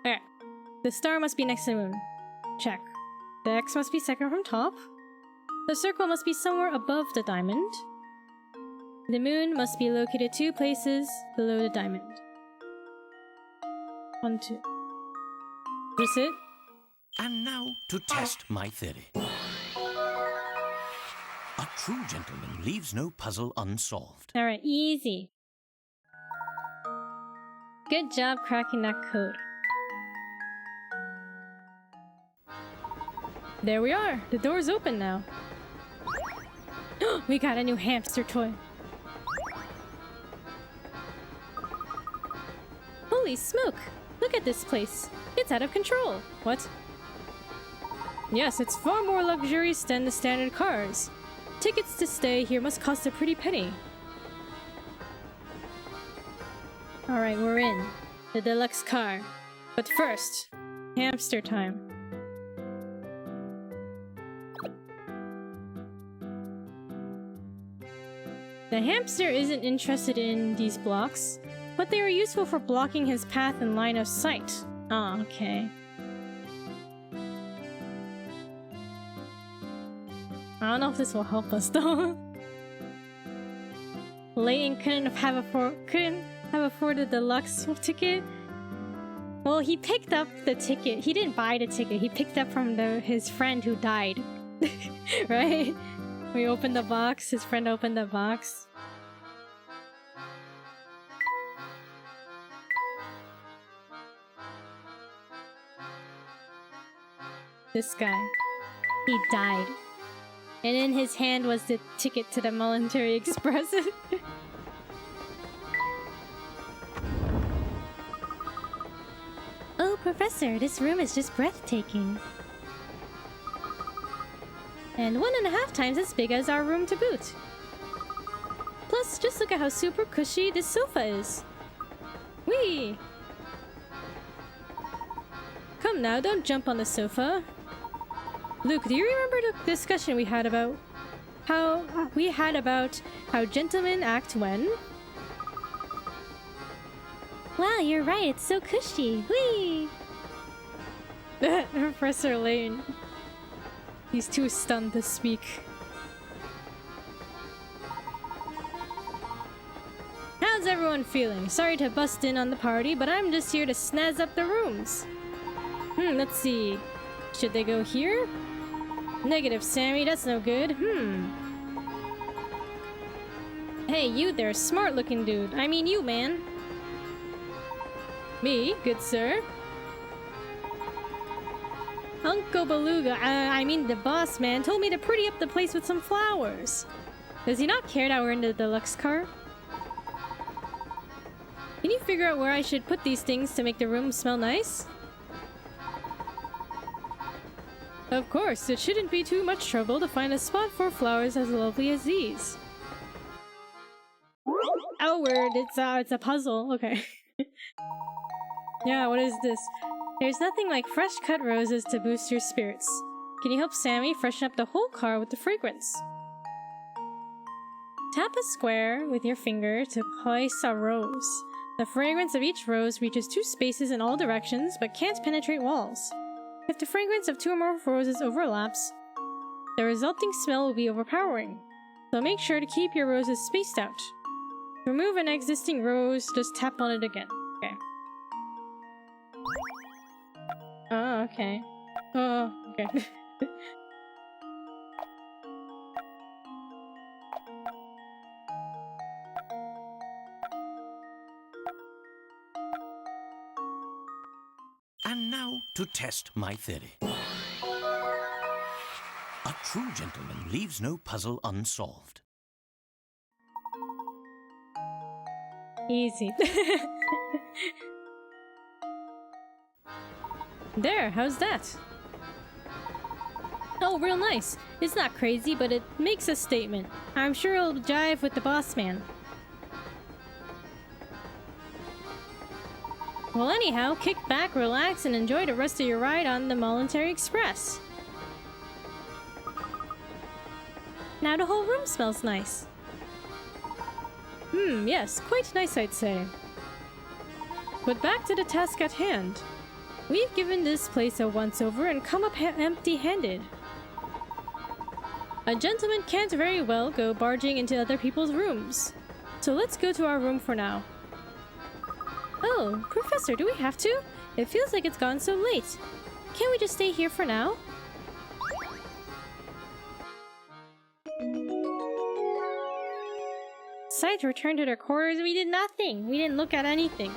Alright. The star must be next to the moon. Check. The X must be second from top. The circle must be somewhere above the diamond. The moon must be located 2 places below the diamond. 1, 2. That's it? And now to test my theory. A true gentleman leaves no puzzle unsolved. Alright, easy. Good job cracking that code. There we are! The door's open now. We got a new hamster toy. Holy smoke! Look at this place. It's out of control. What? Yes, it's far more luxurious than the standard cars. Tickets to stay here must cost a pretty penny. Alright, we're in. The deluxe car. But first, hamster time. The hamster isn't interested in these blocks, but they are useful for blocking his path and line of sight. Ah, okay. I don't know if this will help us though. Layton couldn't have afforded the deluxe ticket. Well, he picked up the ticket. He didn't buy the ticket. He picked up from his friend who died. Right? We opened the box. His friend opened the box. This guy. He died. And in his hand was the ticket to the Military Express. Oh, Professor, this room is just breathtaking. And 1.5 times as big as our room to boot. Plus, just look at how super cushy this sofa is. Whee! Come now, don't jump on the sofa. Luke, do you remember the discussion we had about how gentlemen act when? Wow, you're right, it's so cushy. Whee! Professor Layton. He's too stunned to speak. How's everyone feeling? Sorry to bust in on the party, but I'm just here to snazz up the rooms. Let's see. Should they go here? Negative, Sammy, that's no good. Hey, you there, smart looking dude. I mean you, man. Me, good sir. Uncle Beluga, I mean the boss man, told me to pretty up the place with some flowers. Does he not care that we're in the deluxe car? Can you figure out where I should put these things to make the room smell nice? Of course, it shouldn't be too much trouble to find a spot for flowers as lovely as these. Oh, word, it's a puzzle. Okay. Yeah, what is this? There's nothing like fresh cut roses to boost your spirits. Can you help Sammy freshen up the whole car with the fragrance? Tap a square with your finger to place a rose. The fragrance of each rose reaches 2 spaces in all directions, but can't penetrate walls. If the fragrance of 2 or more roses overlaps, the resulting smell will be overpowering. So make sure to keep your roses spaced out. To remove an existing rose, just tap on it again. Okay. Oh, okay. Oh, okay. And now to test my theory. A true gentleman leaves no puzzle unsolved. Easy. There, how's that? Oh, real nice. It's not crazy, but it makes a statement. I'm sure it'll jive with the boss man. Well, anyhow, kick back, relax, and enjoy the rest of your ride on the Military Express. Now the whole room smells nice. Yes, quite nice, I'd say. But back to the task at hand. We've given this place a once-over and come up empty-handed. A gentleman can't very well go barging into other people's rooms. So let's go to our room for now. Oh, Professor, do we have to? It feels like it's gone so late. Can't we just stay here for now? Decided to return to their quarters. We did nothing. We didn't look at anything.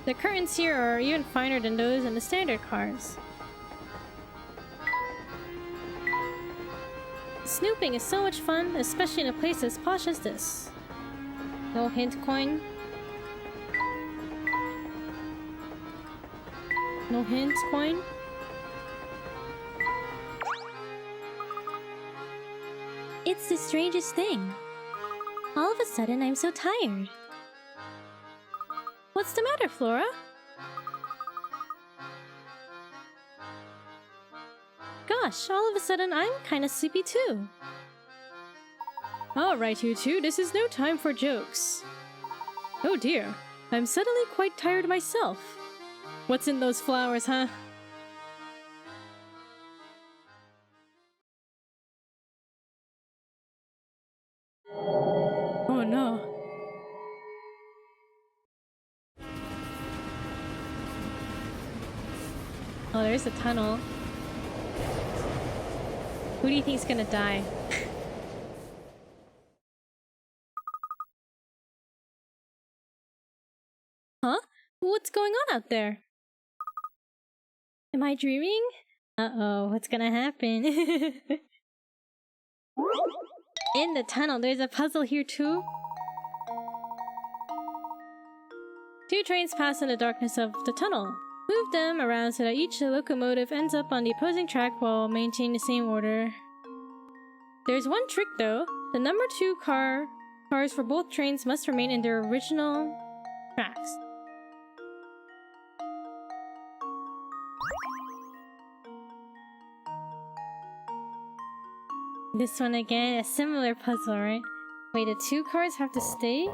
The curtains here are even finer than those in the standard cars. Snooping is so much fun, especially in a place as posh as this. No hint coin. No hint coin. It's the strangest thing. All of a sudden, I'm so tired. What's the matter, Flora? Gosh, all of a sudden I'm kinda sleepy too. Alright, you two, this is no time for jokes. Oh dear, I'm suddenly quite tired myself. What's in those flowers, huh? Oh no. Oh, there's a tunnel. Who do you think's gonna die? Huh? What's going on out there? Am I dreaming? Uh-oh, what's gonna happen? In the tunnel, there's a puzzle here too. Two trains pass in the darkness of the tunnel. Move them around so that each locomotive ends up on the opposing track while maintaining the same order. There's one trick though. The number 2 cars for both trains must remain in their original tracks. This one again, a similar puzzle, right? Wait, the 2 cars have to stay?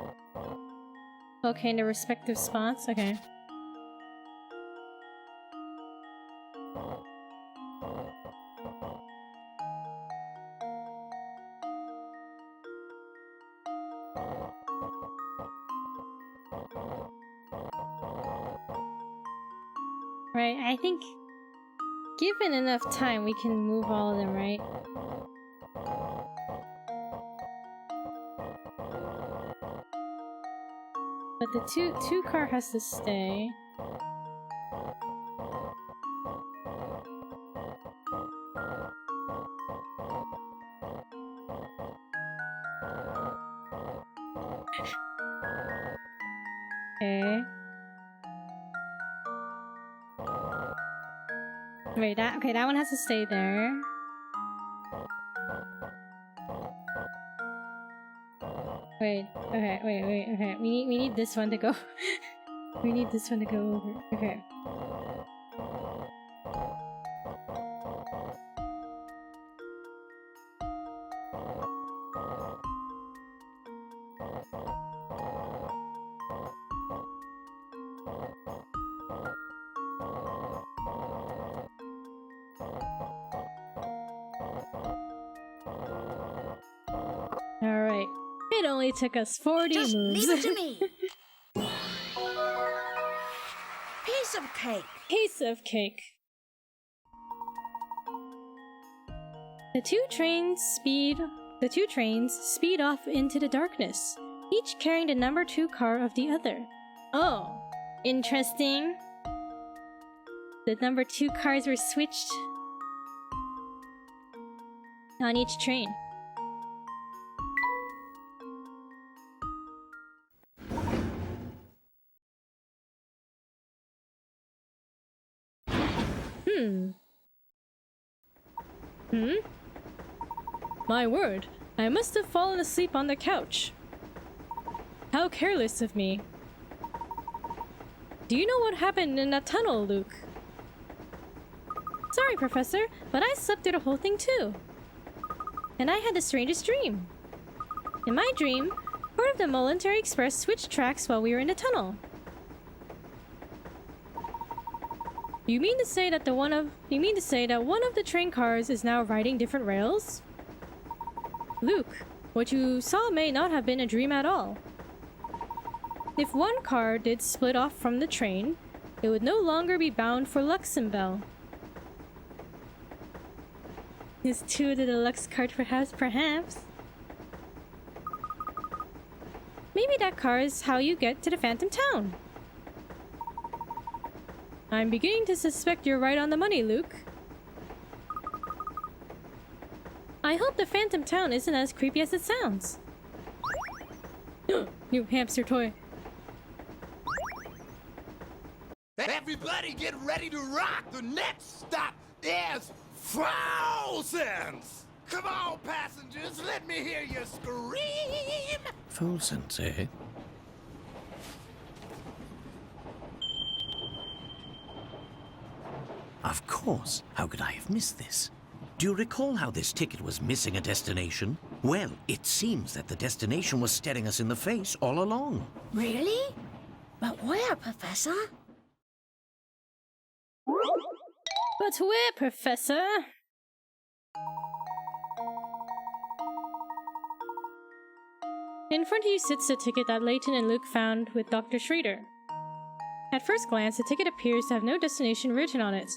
Okay, in their respective spots? Okay. Right, I think given enough time we can move all of them, right? But the two car has to stay. Okay. Wait, that one has to stay there. Wait, okay, okay. We need this one to go. We need this one to go over. Okay. Alright. It only took us 40 Just moves. leave it to me. Piece of cake. Piece of cake. The two trains speed off into the darkness, each carrying the number 2 car of the other. Oh, interesting. The number 2 cars were switched on each train. My word, I must have fallen asleep on the couch. How careless of me. Do you know what happened in that tunnel, Luke? Sorry, Professor, but I slept through the whole thing too. And I had the strangest dream. In my dream, part of the Voluntary Express switched tracks while we were in the tunnel. You mean to say that one of the train cars is now riding different rails? Luke, what you saw may not have been a dream at all. If one car did split off from the train, it would no longer be bound for Luxembourg. Is 2 the deluxe card perhaps? Maybe that car is how you get to the Phantom Town. I'm beginning to suspect you're right on the money, Luke. I hope the Phantom Town isn't as creepy as it sounds. New hamster toy. Everybody get ready to rock! The next stop is Frozen's! Come on, passengers, let me hear you scream! Fulsons, eh? Of course. How could I have missed this? Do you recall how this ticket was missing a destination? Well, it seems that the destination was staring us in the face all along. Really? But where, Professor? But where, Professor? In front of you sits the ticket that Layton and Luke found with Dr. Schrader. At first glance, the ticket appears to have no destination written on it.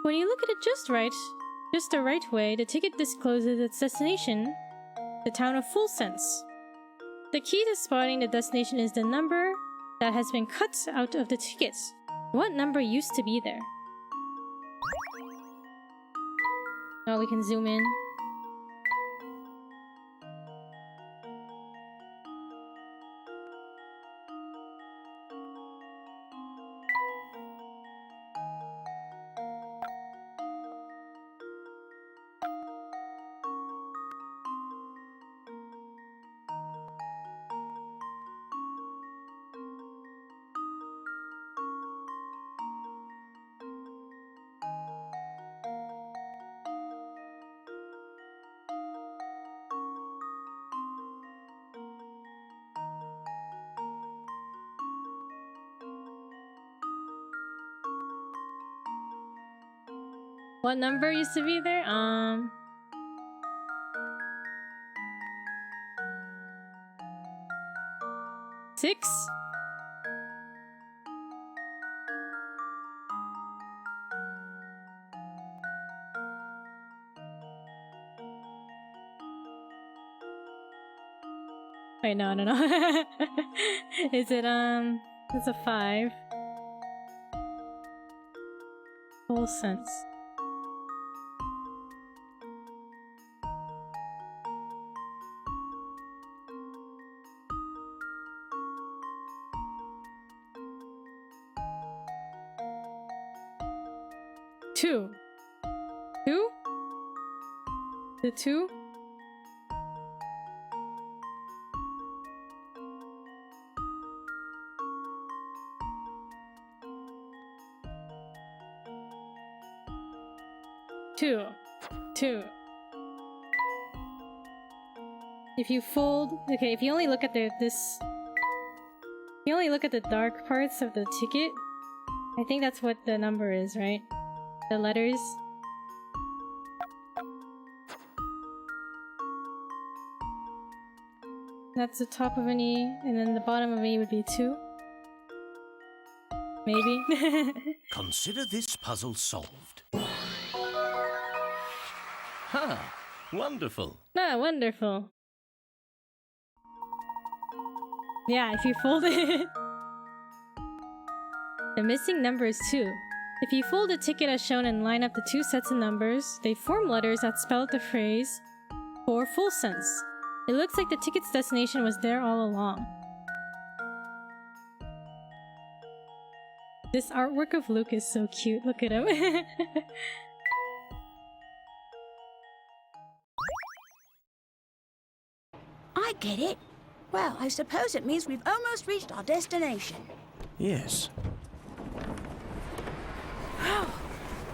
When you look at it just the right way, the ticket discloses its destination, the town of Fulsons. The key to spotting the destination is the number that has been cut out of the ticket. What number used to be there? Oh, we can zoom in. What number used to be there? 6? Wait, no, I don't know. Is it, it's a 5. Full sense. Two. The 2? Two. If you fold, okay, if you only look at the dark parts of the ticket, I think that's what the number is, right? The letters. That's the top of an E, and then the bottom of an E would be 2. Maybe. Consider this puzzle solved. Ha! Wonderful. Ah, wonderful. Yeah, if you fold it. The missing number is 2. If you fold a ticket as shown and line up the 2 sets of numbers, they form letters that spell out the phrase for full sense. It looks like the ticket's destination was there all along. This artwork of Luke is so cute. Look at him. I get it. Well, I suppose it means we've almost reached our destination. Yes.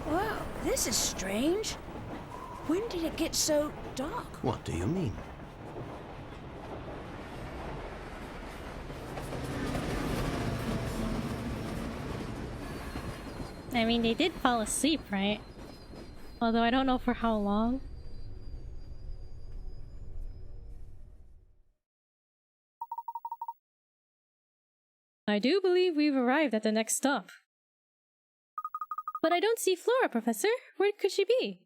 Whoa, this is strange. When did it get so dark? What do you mean? I mean, they did fall asleep, right? Although I don't know for how long. I do believe we've arrived at the next stop. But I don't see Flora, Professor. Where could she be?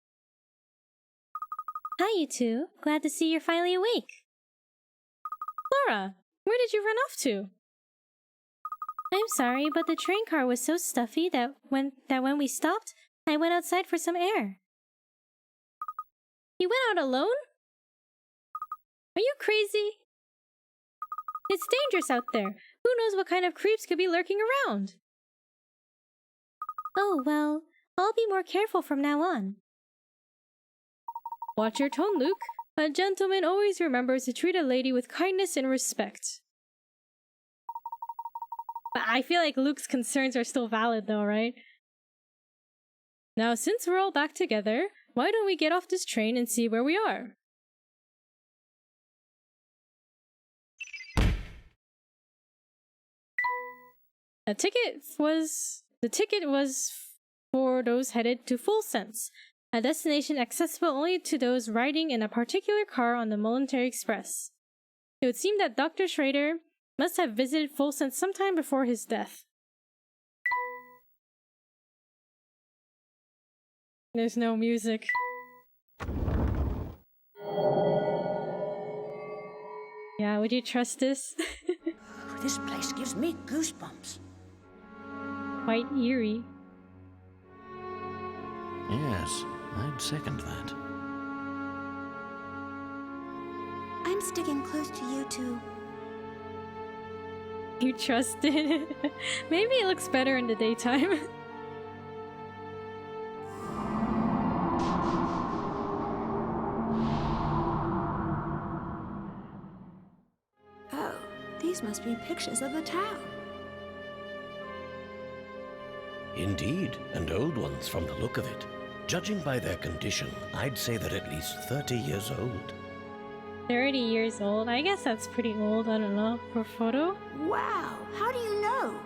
Hi, you two. Glad to see you're finally awake. Flora, where did you run off to? I'm sorry, but the train car was so stuffy that when we stopped, I went outside for some air. You went out alone? Are you crazy? It's dangerous out there. Who knows what kind of creeps could be lurking around? Oh, well, I'll be more careful from now on. Watch your tone, Luke. A gentleman always remembers to treat a lady with kindness and respect. But I feel like Luke's concerns are still valid though, right? Now, since we're all back together, why don't we get off this train and see where we are? The ticket was for those headed to Full Sense, a destination accessible only to those riding in a particular car on the Military Express. It would seem that Dr. Schrader must have visited Full Sense sometime before his death. There's no music. Yeah, would you trust this? This place gives me goosebumps. Quite eerie. Yes, I'd second that. I'm sticking close to you two. You trust it? Maybe it looks better in the daytime. Oh, these must be pictures of the town. Indeed, and old ones from the look of it. Judging by their condition, I'd say they're at least 30 years old. 30 years old? I guess that's pretty old, I don't know, for a photo. Wow, how do you know?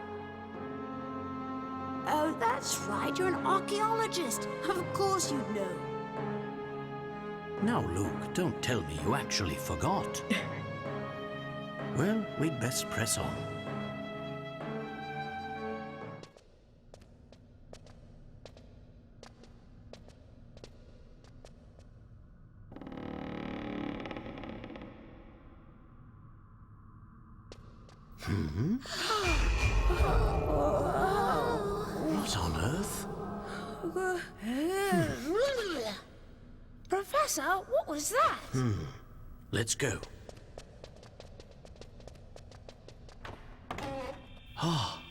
Oh, that's right, you're an archaeologist. Of course you'd know. Now, Luke, don't tell me you actually forgot. Well, we'd best press on. What on earth? Professor, what was that? Let's go. Ah.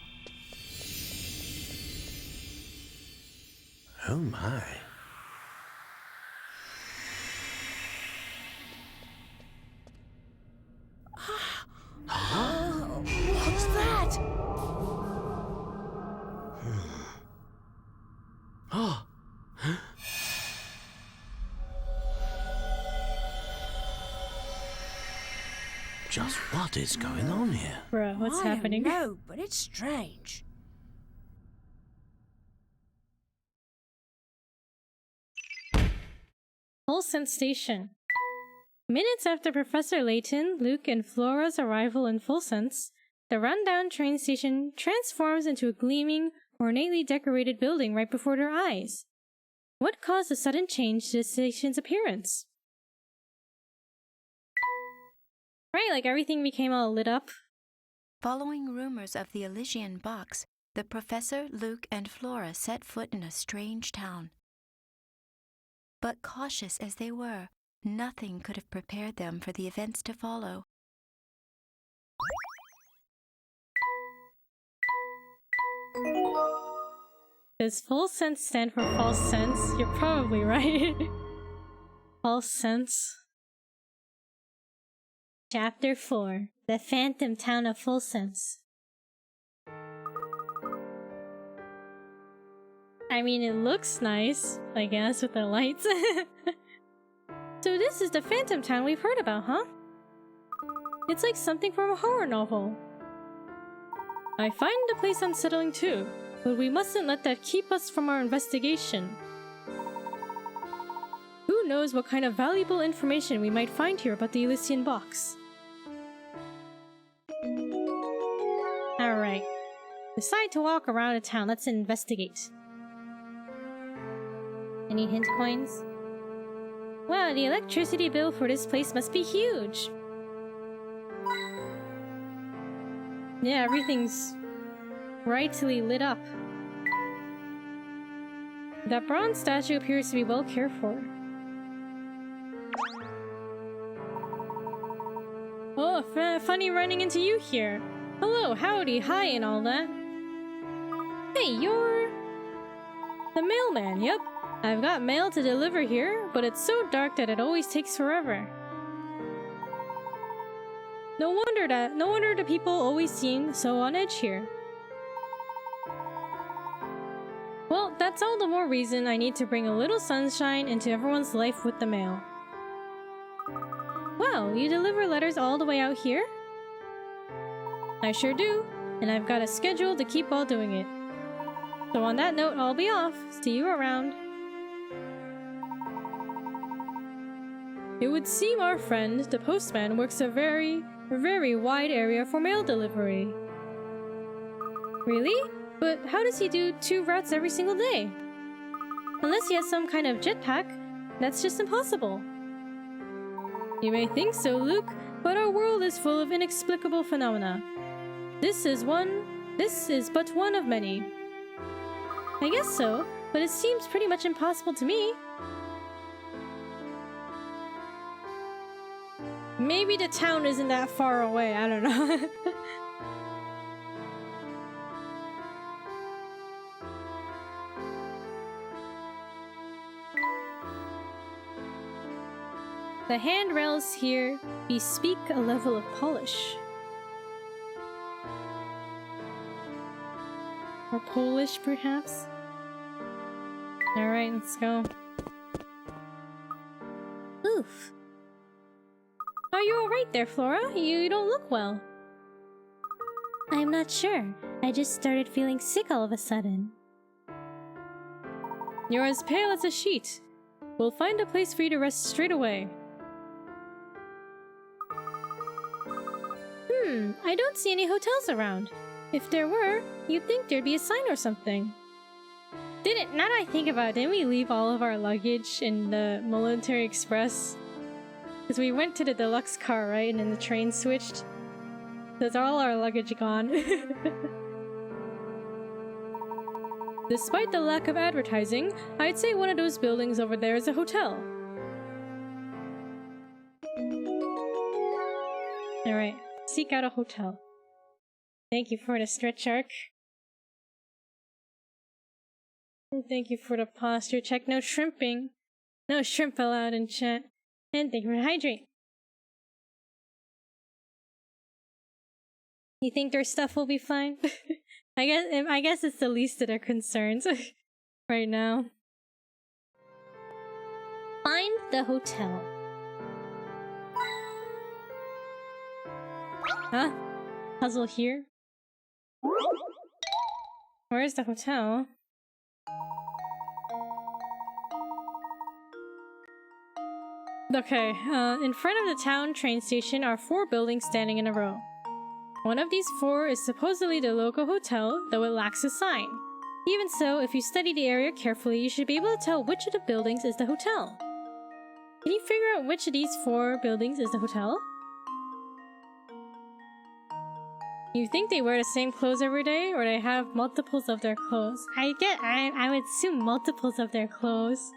Oh my. What's that? Ah. Just what is going on here? Bruh, what's happening? I don't know, but it's strange. Full Sense Station. Minutes after Professor Layton, Luke, and Flora's arrival in Full Sense, the rundown train station transforms into a gleaming, ornately decorated building right before their eyes. What caused the sudden change to the station's appearance? Right, like everything became all lit up. Following rumors of the Elysian box, the Professor, Luke, and Flora set foot in a strange town. But cautious as they were, nothing could have prepared them for the events to follow. Does Full Sense stand for false sense? You're probably right. False sense. Chapter 4. The Phantom Town of Full Sense. I mean, it looks nice, I guess, with the lights. So this is the Phantom Town we've heard about, huh? It's like something from a horror novel. I find the place unsettling too, but we mustn't let that keep us from our investigation. Who knows what kind of valuable information we might find here about the Elysian box. Alright, Decide to walk around a town. Let's investigate. Any hint coins? Wow, the electricity bill for this place must be huge. Yeah, everything's brightly lit up. That bronze statue appears to be well cared for. Oh, funny running into you here. Hello, howdy, hi, and all that. Hey, you're... the mailman, yep. I've got mail to deliver here, but it's so dark that it always takes forever. No wonder the people always seem so on edge here. Well, that's all the more reason I need to bring a little sunshine into everyone's life with the mail. Wow, you deliver letters all the way out here? I sure do, and I've got a schedule to keep while doing it. So on that note, I'll be off. See you around. It would seem our friend, the postman, works a very wide area for mail delivery. Really? But how does he do 2 routes every single day? Unless he has some kind of jetpack, that's just impossible. You may think so, Luke, but our world is full of inexplicable phenomena. This is but one of many. I guess so, but it seems pretty much impossible to me. Maybe the town isn't that far away, I don't know. The handrails here bespeak a level of polish. Or Polish, perhaps? Alright, let's go. Oof. Are you alright there, Flora? You don't look well. I'm not sure. I just started feeling sick all of a sudden. You're as pale as a sheet. We'll find a place for you to rest straight away. I don't see any hotels around. If there were, you'd think there'd be a sign or something. Now that I think about it, didn't we leave all of our luggage in the Military Express? Because we went to the deluxe car, right? And then the train switched. That's all our luggage gone. Despite the lack of advertising, I'd say one of those buildings over there is a hotel. Alright, seek out a hotel. Thank you for the stretch arc. And thank you for the posture check. No shrimping. No shrimp allowed in chat. And thank you for the hydrate. You think their stuff will be fine? I guess it's the least of their concerns right now. Find the hotel. Huh? Puzzle here? Where's the hotel? Okay, in front of the town train station are 4 buildings standing in a row. One of these 4 is supposedly the local hotel, though it lacks a sign. Even so, if you study the area carefully, you should be able to tell which of the buildings is the hotel. Can you figure out which of these 4 buildings is the hotel? You think they wear the same clothes every day, or they have multiples of their clothes? I would assume multiples of their clothes.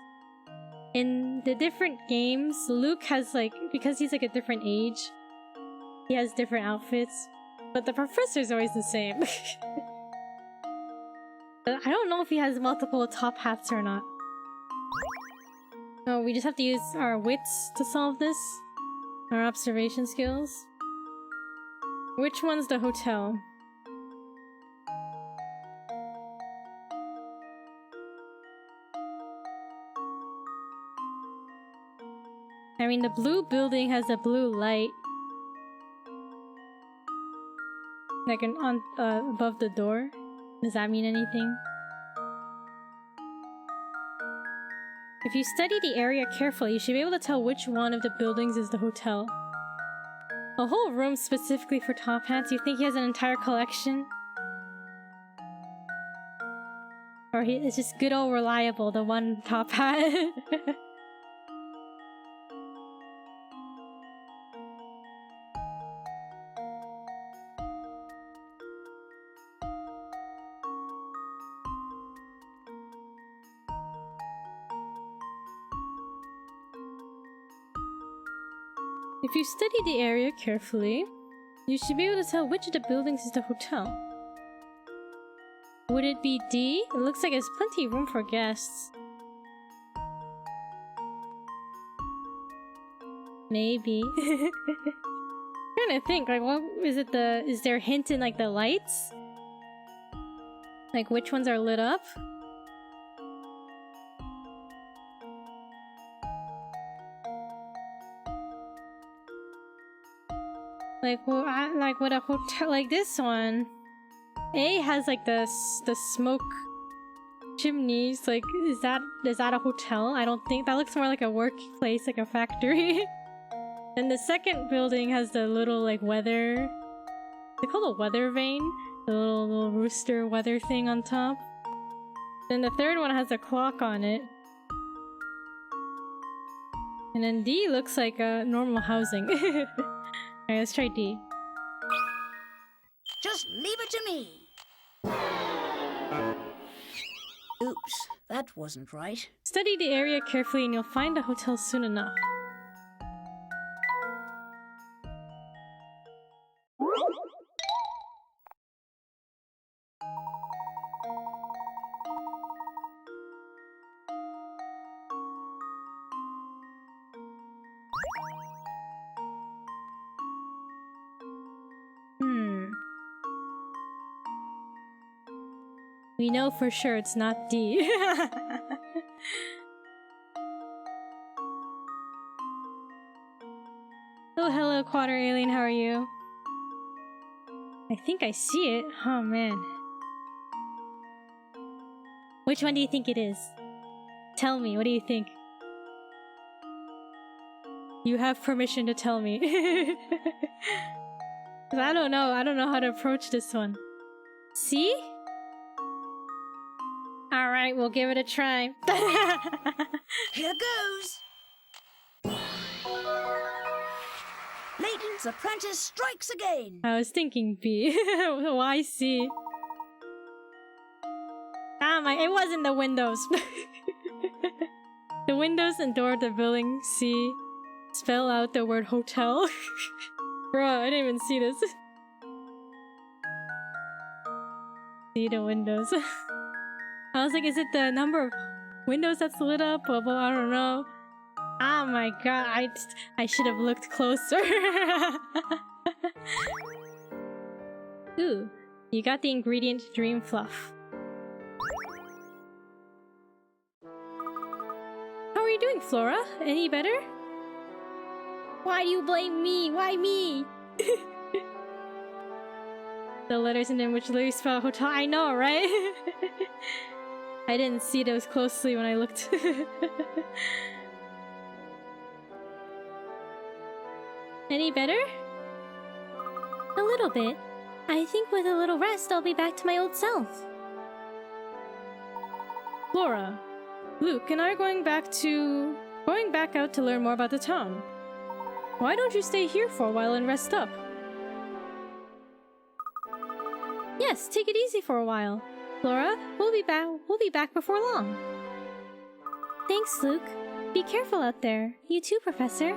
In the different games, Luke has because he's a different age, he has different outfits, but the professor's always the same. I don't know if he has multiple top hats or not. Oh, we just have to use our wits to solve this? Our observation skills? Which one's the hotel? I mean, the blue building has a blue light. Above the door? Does that mean anything? If you study the area carefully, you should be able to tell which one of the buildings is the hotel. A whole room specifically for top hats? You think he has an entire collection? Or it's just good old reliable, the one top hat. If you study the area carefully, you should be able to tell which of the buildings is the hotel. Would it be D? It looks like there's plenty of room for guests. Maybe. Trying to think, like, what is it? Is there a hint in like the lights? Like which ones are lit up? Like, well, like with a hotel like this one, A has like the smoke chimneys. Like, is that a hotel? I don't think that looks more like a workplace, like a factory. And the second building has the little like weather. They call it a weather vane, the little rooster weather thing on top. Then the third one has a clock on it. And then D looks like a normal housing. Alright, let's try D. Just leave it to me. Oops, that wasn't right. Study the area carefully and you'll find a hotel soon enough. We know for sure it's not D. Oh, hello, Quater Alien, how are you? I think I see it. Oh, man. Which one do you think it is? Tell me, what do you think? You have permission to tell me. 'Cause I don't know how to approach this one. See? Alright, we'll give it a try. Here goes. Layton's apprentice strikes again. I was thinking B. Why C? Ah, it wasn't the windows. The windows and door of the building C spell out the word hotel. Bro, I didn't even see this. See the windows. I was like, is it the number of windows that's lit up? Well, I don't know. Oh my god, I should have looked closer. Ooh, you got the ingredient Dream Fluff. How are you doing, Flora? Any better? Why do you blame me? Why me? The letters in them which literally spell hotel. I know, right? I didn't see those closely when I looked. Any better? A little bit. I think with a little rest, I'll be back to my old self. Flora, Luke and I are going back out to learn more about the town. Why don't you stay here for a while and rest up? Yes, take it easy for a while. Flora, we'll be back before long. Thanks, Luke. Be careful out there. You too, Professor.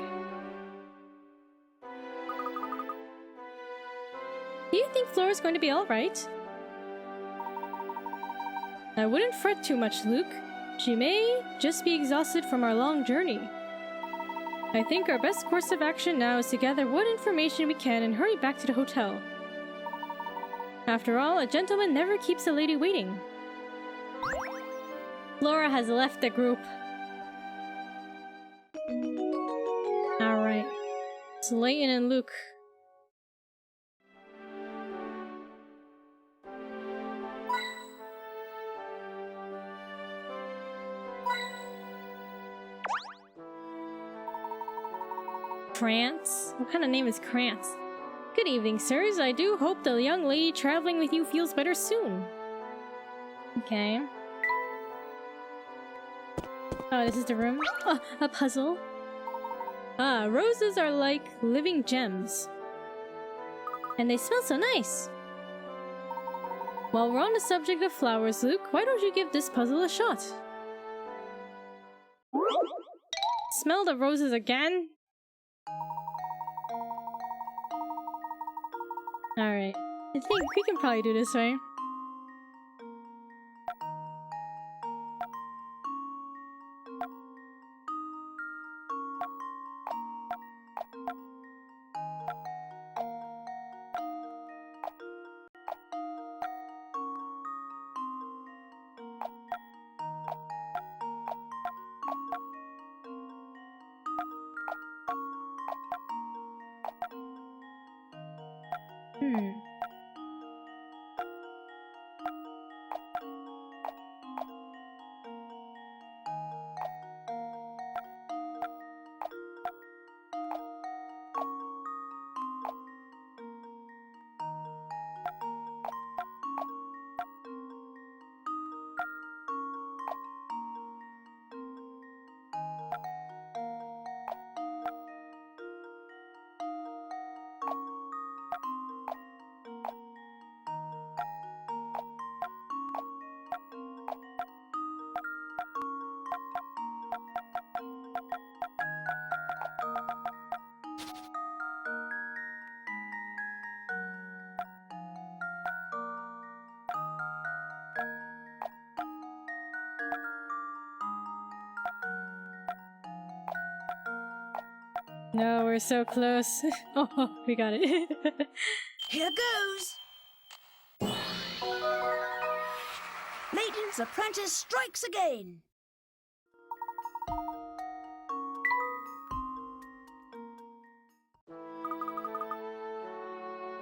Do you think Flora's going to be alright? I wouldn't fret too much, Luke. She may just be exhausted from our long journey. I think our best course of action now is to gather what information we can and hurry back to the hotel. After all, a gentleman never keeps a lady waiting. Flora has left the group. Alright. It's Layton and Luke. Krantz? What kind of name is Krantz? Good evening, sirs. I do hope the young lady traveling with you feels better soon. Okay. Oh, this is the room? Oh, a puzzle. Ah, roses are like living gems. And they smell so nice. While we're on the subject of flowers, Luke, why don't you give this puzzle a shot? Smell the roses again? Alright. I think we can probably do this, right? No, we're so close. Oh, we got it. Here goes! Layton's apprentice strikes again!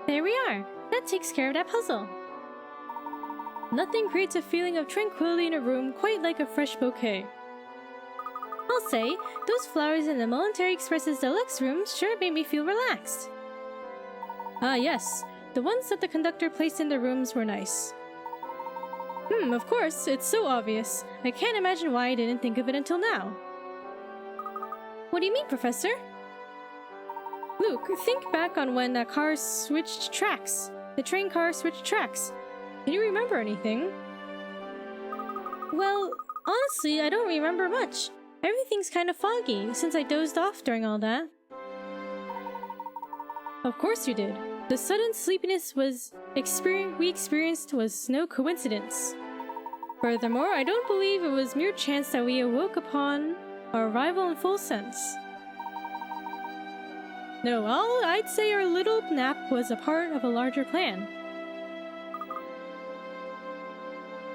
There we are. That takes care of that puzzle. Nothing creates a feeling of tranquility in a room quite like a fresh bouquet. I'll say, those flowers in the Military Express's deluxe room sure made me feel relaxed. Ah yes, the ones that the conductor placed in the rooms were nice. Of course, it's so obvious. I can't imagine why I didn't think of it until now. What do you mean, Professor? Luke, think back on when that car switched tracks. The train car switched tracks. Can you remember anything? Well, honestly, I don't remember much. Everything's kind of foggy, since I dozed off during all that. Of course you did. The sudden sleepiness we experienced was no coincidence. Furthermore, I don't believe it was mere chance that we awoke upon our arrival in full sense. No, I'd say our little nap was a part of a larger plan.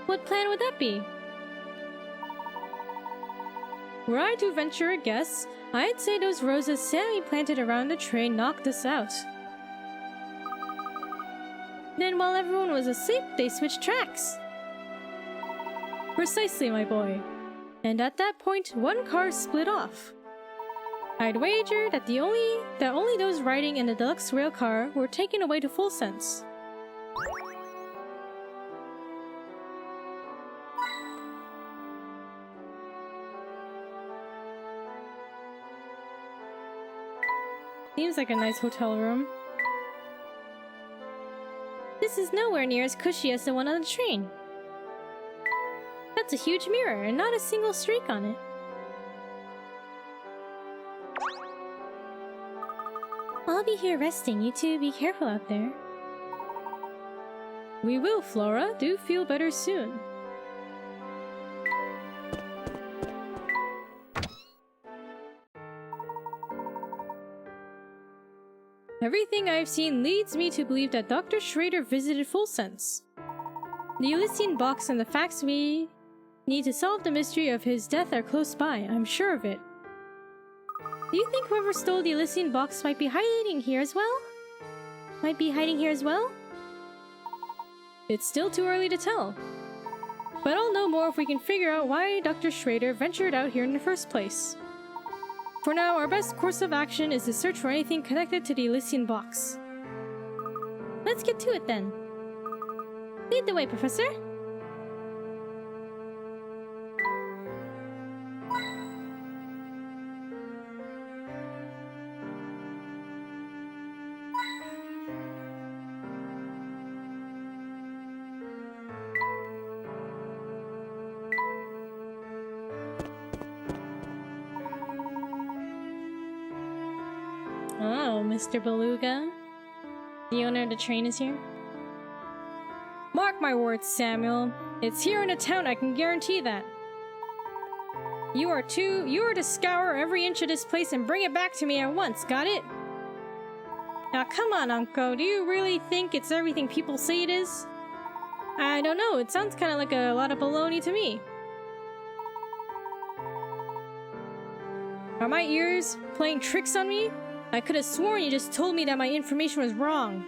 What plan would that be? Were I to venture a guess, I'd say those roses Sammy planted around the train knocked us out. Then while everyone was asleep, they switched tracks. Precisely, my boy. And at that point, one car split off. I'd wager that only those riding in the deluxe rail car were taken away to Full Sense. Seems like a nice hotel room. This is nowhere near as cushy as the one on the train. That's a huge mirror and not a single streak on it. I'll be here resting. You two be careful out there. We will, Flora. Do feel better soon. Everything I've seen leads me to believe that Dr. Schrader visited Full Sense. The Elysian box and the facts we need to solve the mystery of his death are close by, I'm sure of it. Do you think whoever stole the Elysian box might be hiding here as well? It's still too early to tell. But I'll know more if we can figure out why Dr. Schrader ventured out here in the first place. For now, our best course of action is to search for anything connected to the Elysian box. Let's get to it then. Lead the way, Professor. Mr. Beluga. The owner of the train is here. Mark my words, Samuel. It's here in the town, I can guarantee that. You are to scour every inch of this place and bring it back to me at once, got it? Now come on, Uncle, do you really think it's everything people say it is? I don't know, it sounds kind of like a lot of baloney to me. Are my ears playing tricks on me? I could have sworn you just told me that my information was wrong.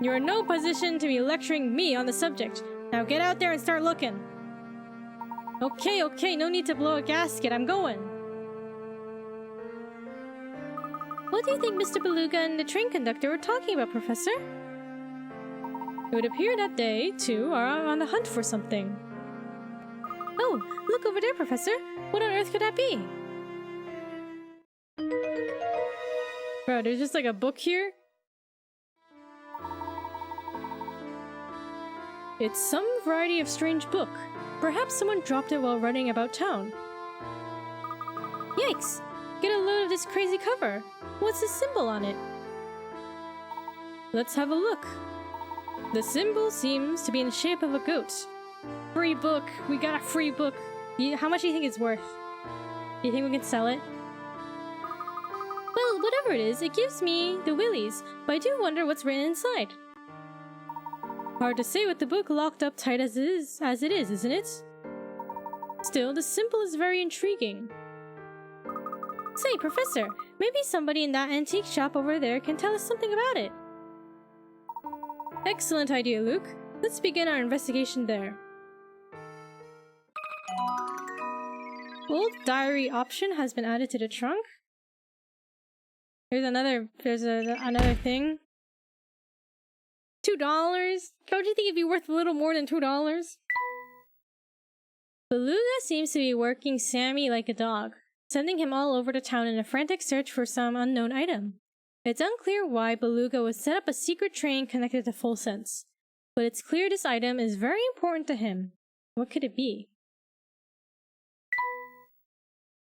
You're in no position to be lecturing me on the subject. Now get out there and start looking. Okay, no need to blow a gasket, I'm going. What do you think Mr. Beluga and the train conductor were talking about, Professor? It would appear that they, too, are on the hunt for something. Oh, look over there, Professor. What on earth could that be? Bro, there's just like a book here? It's some variety of strange book. Perhaps someone dropped it while running about town. Yikes! Get a load of this crazy cover. What's the symbol on it? Let's have a look. The symbol seems to be in the shape of a goat. Free book. We got a free book. How much do you think it's worth? Do you think we can sell it? Well, whatever it is, it gives me the willies, but I do wonder what's written inside. Hard to say with the book locked up tight as it is, isn't it? Still, the symbol is very intriguing. Say, Professor, maybe somebody in that antique shop over there can tell us something about it. Excellent idea, Luke. Let's begin our investigation there. Old diary option has been added to the trunk. There's another thing. $2? Don't you think it'd be worth a little more than $2? Beluga seems to be working Sammy like a dog, sending him all over the town in a frantic search for some unknown item. It's unclear why Beluga would set up a secret train connected to Full Sense, but it's clear this item is very important to him. What could it be?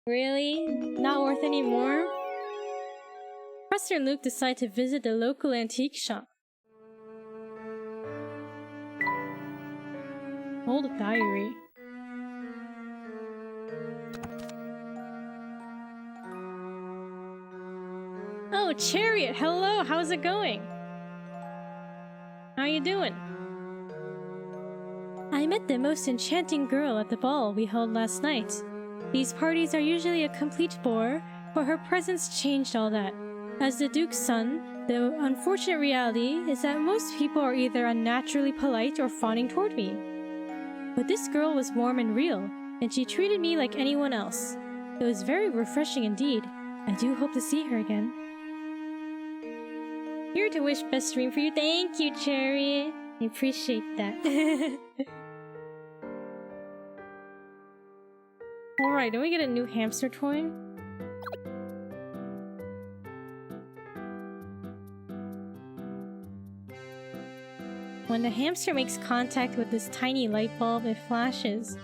Really? Not worth any more? Professor and Luke decide to visit the local antique shop. Old diary. Oh, Chariot! Hello! How's it going? How you doing? I met the most enchanting girl at the ball we held last night. These parties are usually a complete bore, but her presence changed all that. As the Duke's son, the unfortunate reality is that most people are either unnaturally polite or fawning toward me. But this girl was warm and real, and she treated me like anyone else. It was very refreshing indeed. I do hope to see her again. Here to wish best dream for you. Thank you, Chariot. I appreciate that. Alright, then we get a new hamster toy. When the hamster makes contact with this tiny light bulb, it flashes,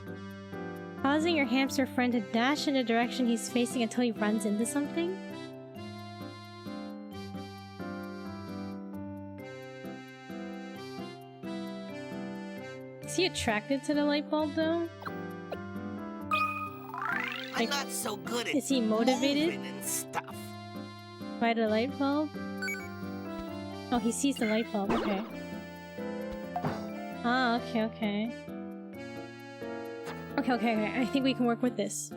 causing your hamster friend to dash in the direction he's facing until he runs into something. Is he attracted to the light bulb though? I'm not so good at is he motivated and stuff. by the light bulb? Oh, he sees the light bulb, okay. Ah, okay. Okay. I think we can work with this.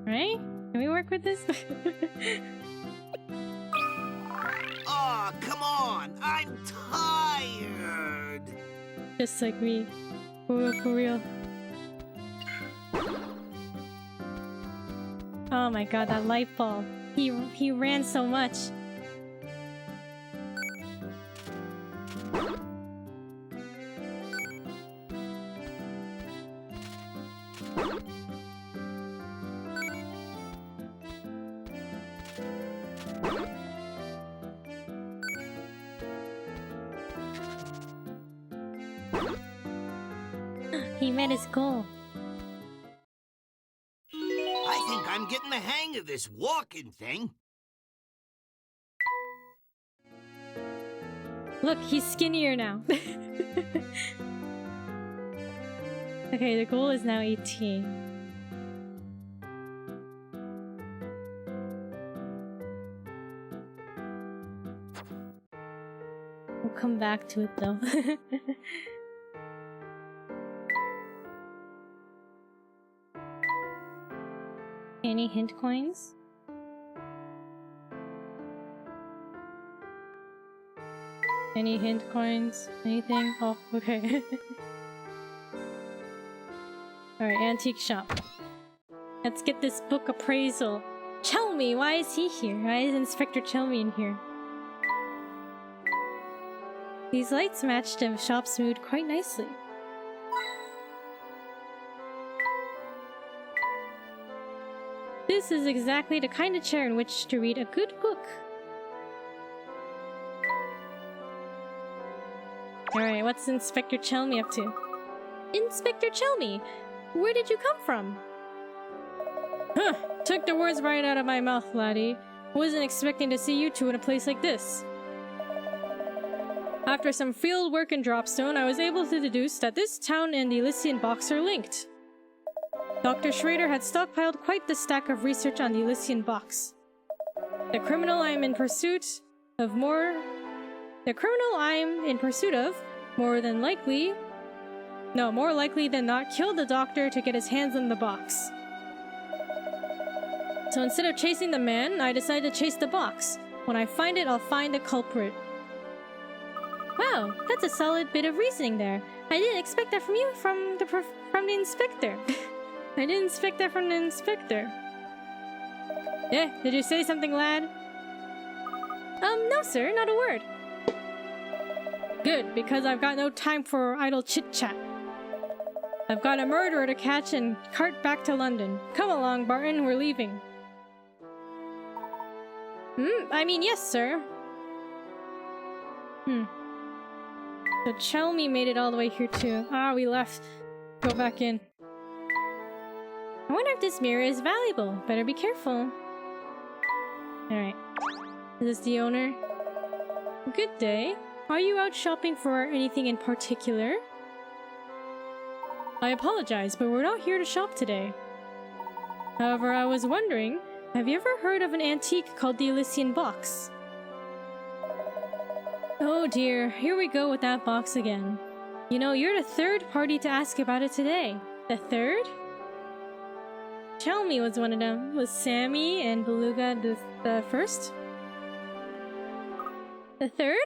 Right? Can we work with this? Aw, come on! I'm tired! Just like me. For real. Oh my god, that light bulb. He ran so much. He met his goal. I think I'm getting the hang of this walking thing. Look, he's skinnier now. Okay, the goal is now 18. We'll come back to it though. Any hint coins? Any hint coins? Anything? Oh, okay. Alright, antique shop. Let's get this book appraisal. Chelmy! Why is he here? Why is Inspector Chelmy in here? These lights match the shop's mood quite nicely. This is exactly the kind of chair in which to read a good book. Alright, what's Inspector Chelmy up to? Inspector Chelmy! Where did you come from? Huh! Took the words right out of my mouth, laddie. Wasn't expecting to see you two in a place like this. After some field work in Dropstone, I was able to deduce that this town and the Elysian box are linked. Dr. Schrader had stockpiled quite the stack of research on the Elysian box. The criminal I'm in pursuit of, more likely than not, killed the doctor to get his hands on the box. So instead of chasing the man, I decided to chase the box. When I find it, I'll find the culprit. Wow, that's a solid bit of reasoning there. I didn't expect that from you, from the inspector. I didn't expect that from the inspector. Yeah, did you say something, lad? No sir, not a word. Good, because I've got no time for idle chit-chat. I've got a murderer to catch and cart back to London. Come along, Barton, we're leaving. Yes, sir. So Chelmy made it all the way here too. Ah, we left. Go back in. I wonder if this mirror is valuable. Better be careful. Alright. Is this the owner? Good day. Are you out shopping for anything in particular? I apologize, but we're not here to shop today. However, I was wondering, have you ever heard of an antique called the Elysian box? Oh dear, here we go with that box again. You know, you're the third party to ask about it today. The third? Chelmy was one of them. Was Sammy and Beluga the first? The third?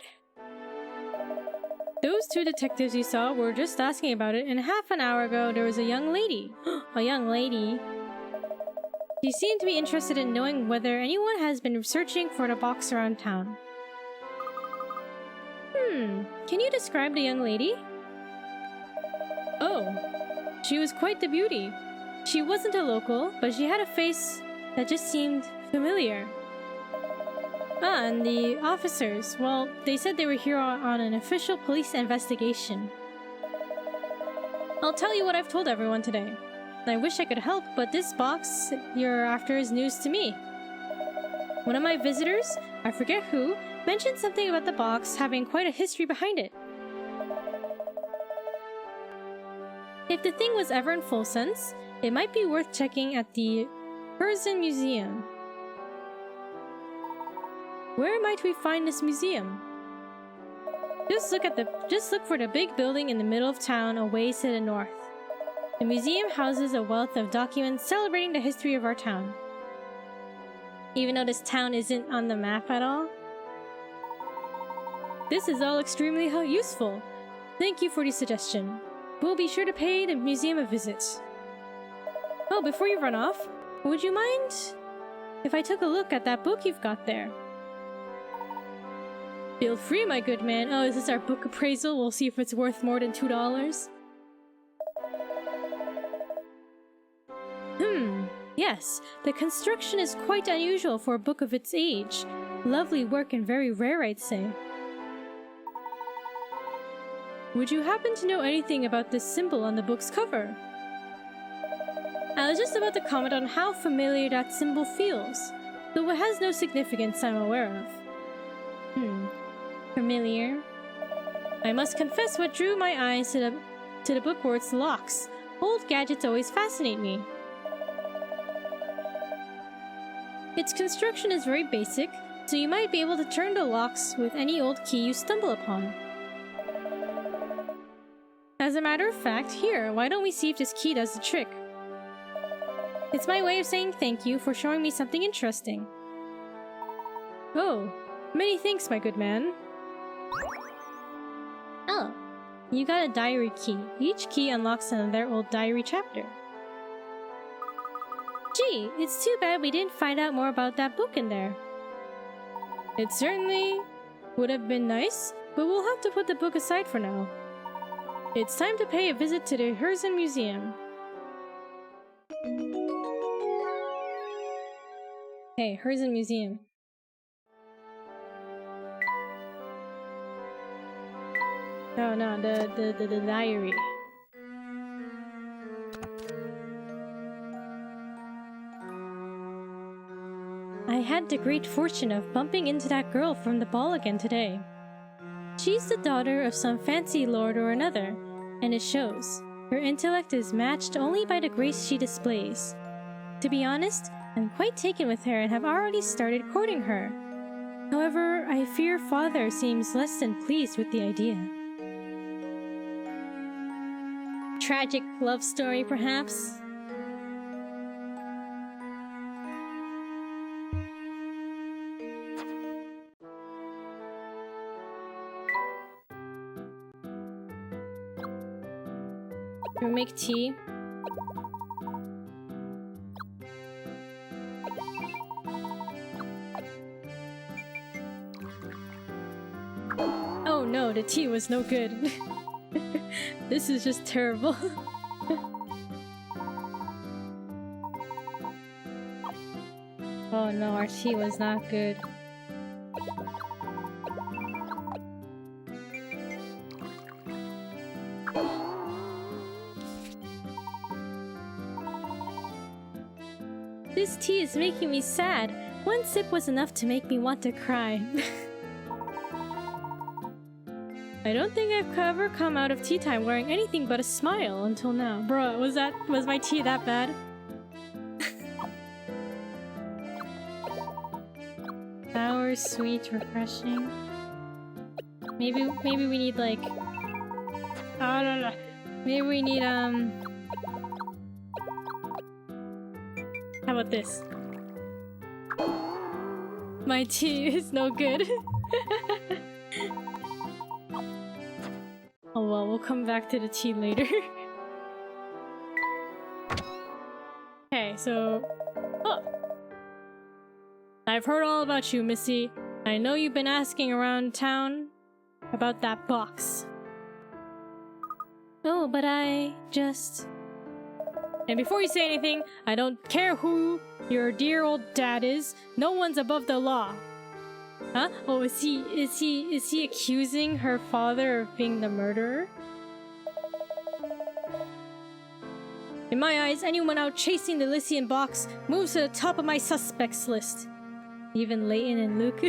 Those two detectives you saw were just asking about it, and half an hour ago there was a young lady. A young lady. She seemed to be interested in knowing whether anyone has been searching for the box around town. Can you describe the young lady? Oh, she was quite the beauty. She wasn't a local, but she had a face that just seemed familiar. Ah, and the officers, well, they said they were here on an official police investigation. I'll tell you what I've told everyone today. I wish I could help, but this box you're after is news to me. One of my visitors, I forget who, mentioned something about the box having quite a history behind it. If the thing was ever in full sense, it might be worth checking at the Herzen Museum. Where might we find this museum? Just look for the big building in the middle of town, a ways to the north. The museum houses a wealth of documents celebrating the history of our town. Even though this town isn't on the map at all. This is all extremely useful. Thank you for the suggestion. We'll be sure to pay the museum a visit. Oh, before you run off, would you mind if I took a look at that book you've got there? Feel free, my good man. Oh, is this our book appraisal? We'll see if it's worth more than $2. Yes, the construction is quite unusual for a book of its age. Lovely work and very rare, I'd say. Would you happen to know anything about this symbol on the book's cover? I was just about to comment on how familiar that symbol feels, though it has no significance I'm aware of. Familiar? I must confess what drew my eyes to the book were its locks. Old gadgets always fascinate me. Its construction is very basic, so you might be able to turn the locks with any old key you stumble upon. As a matter of fact, here, why don't we see if this key does the trick? It's my way of saying thank you for showing me something interesting. Oh, many thanks, my good man. Oh, you got a diary key. Each key unlocks another old diary chapter. Gee, it's too bad we didn't find out more about that book in there. It certainly would have been nice, but we'll have to put the book aside for now. It's time to pay a visit to the Herzen Museum. Hey, Herzen Museum. Oh no, the diary. I had the great fortune of bumping into that girl from the ball again today. She's the daughter of some fancy lord or another, and it shows. Her intellect is matched only by the grace she displays. To be honest, I'm quite taken with her and have already started courting her. However, I fear father seems less than pleased with the idea. Tragic love story, perhaps? Can we make tea? Oh no, the tea was no good. This is just terrible. Oh no, our tea was not good. This tea is making me sad. One sip was enough to make me want to cry. I don't think I've ever come out of tea time wearing anything but a smile until now. Bruh, was my tea that bad? Sour, sweet, refreshing. Maybe we need like... I don't know. Maybe we need how about this? My tea is no good. Oh well, we'll come back to the tea later. Okay, so... Oh! I've heard all about you, Missy. I know you've been asking around town about that box. Oh, but I just... And before you say anything, I don't care who your dear old dad is. No one's above the law. Huh? Oh, is he accusing her father of being the murderer? In my eyes, anyone out chasing the Elysian box moves to the top of my suspects list. Even Layton and Luke.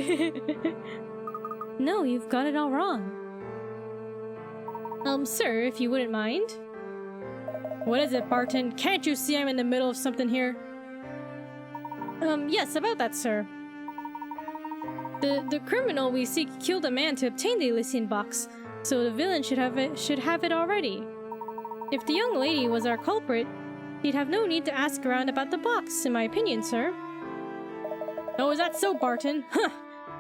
No, you've got it all wrong. Sir, if you wouldn't mind. What is it, Barton? Can't you see I'm in the middle of something here? Yes, about that, sir. The criminal we seek killed a man to obtain the Elysian box, so the villain should have it already. If the young lady was our culprit, he'd have no need to ask around about the box, in my opinion, sir. Oh, is that so, Barton? Huh!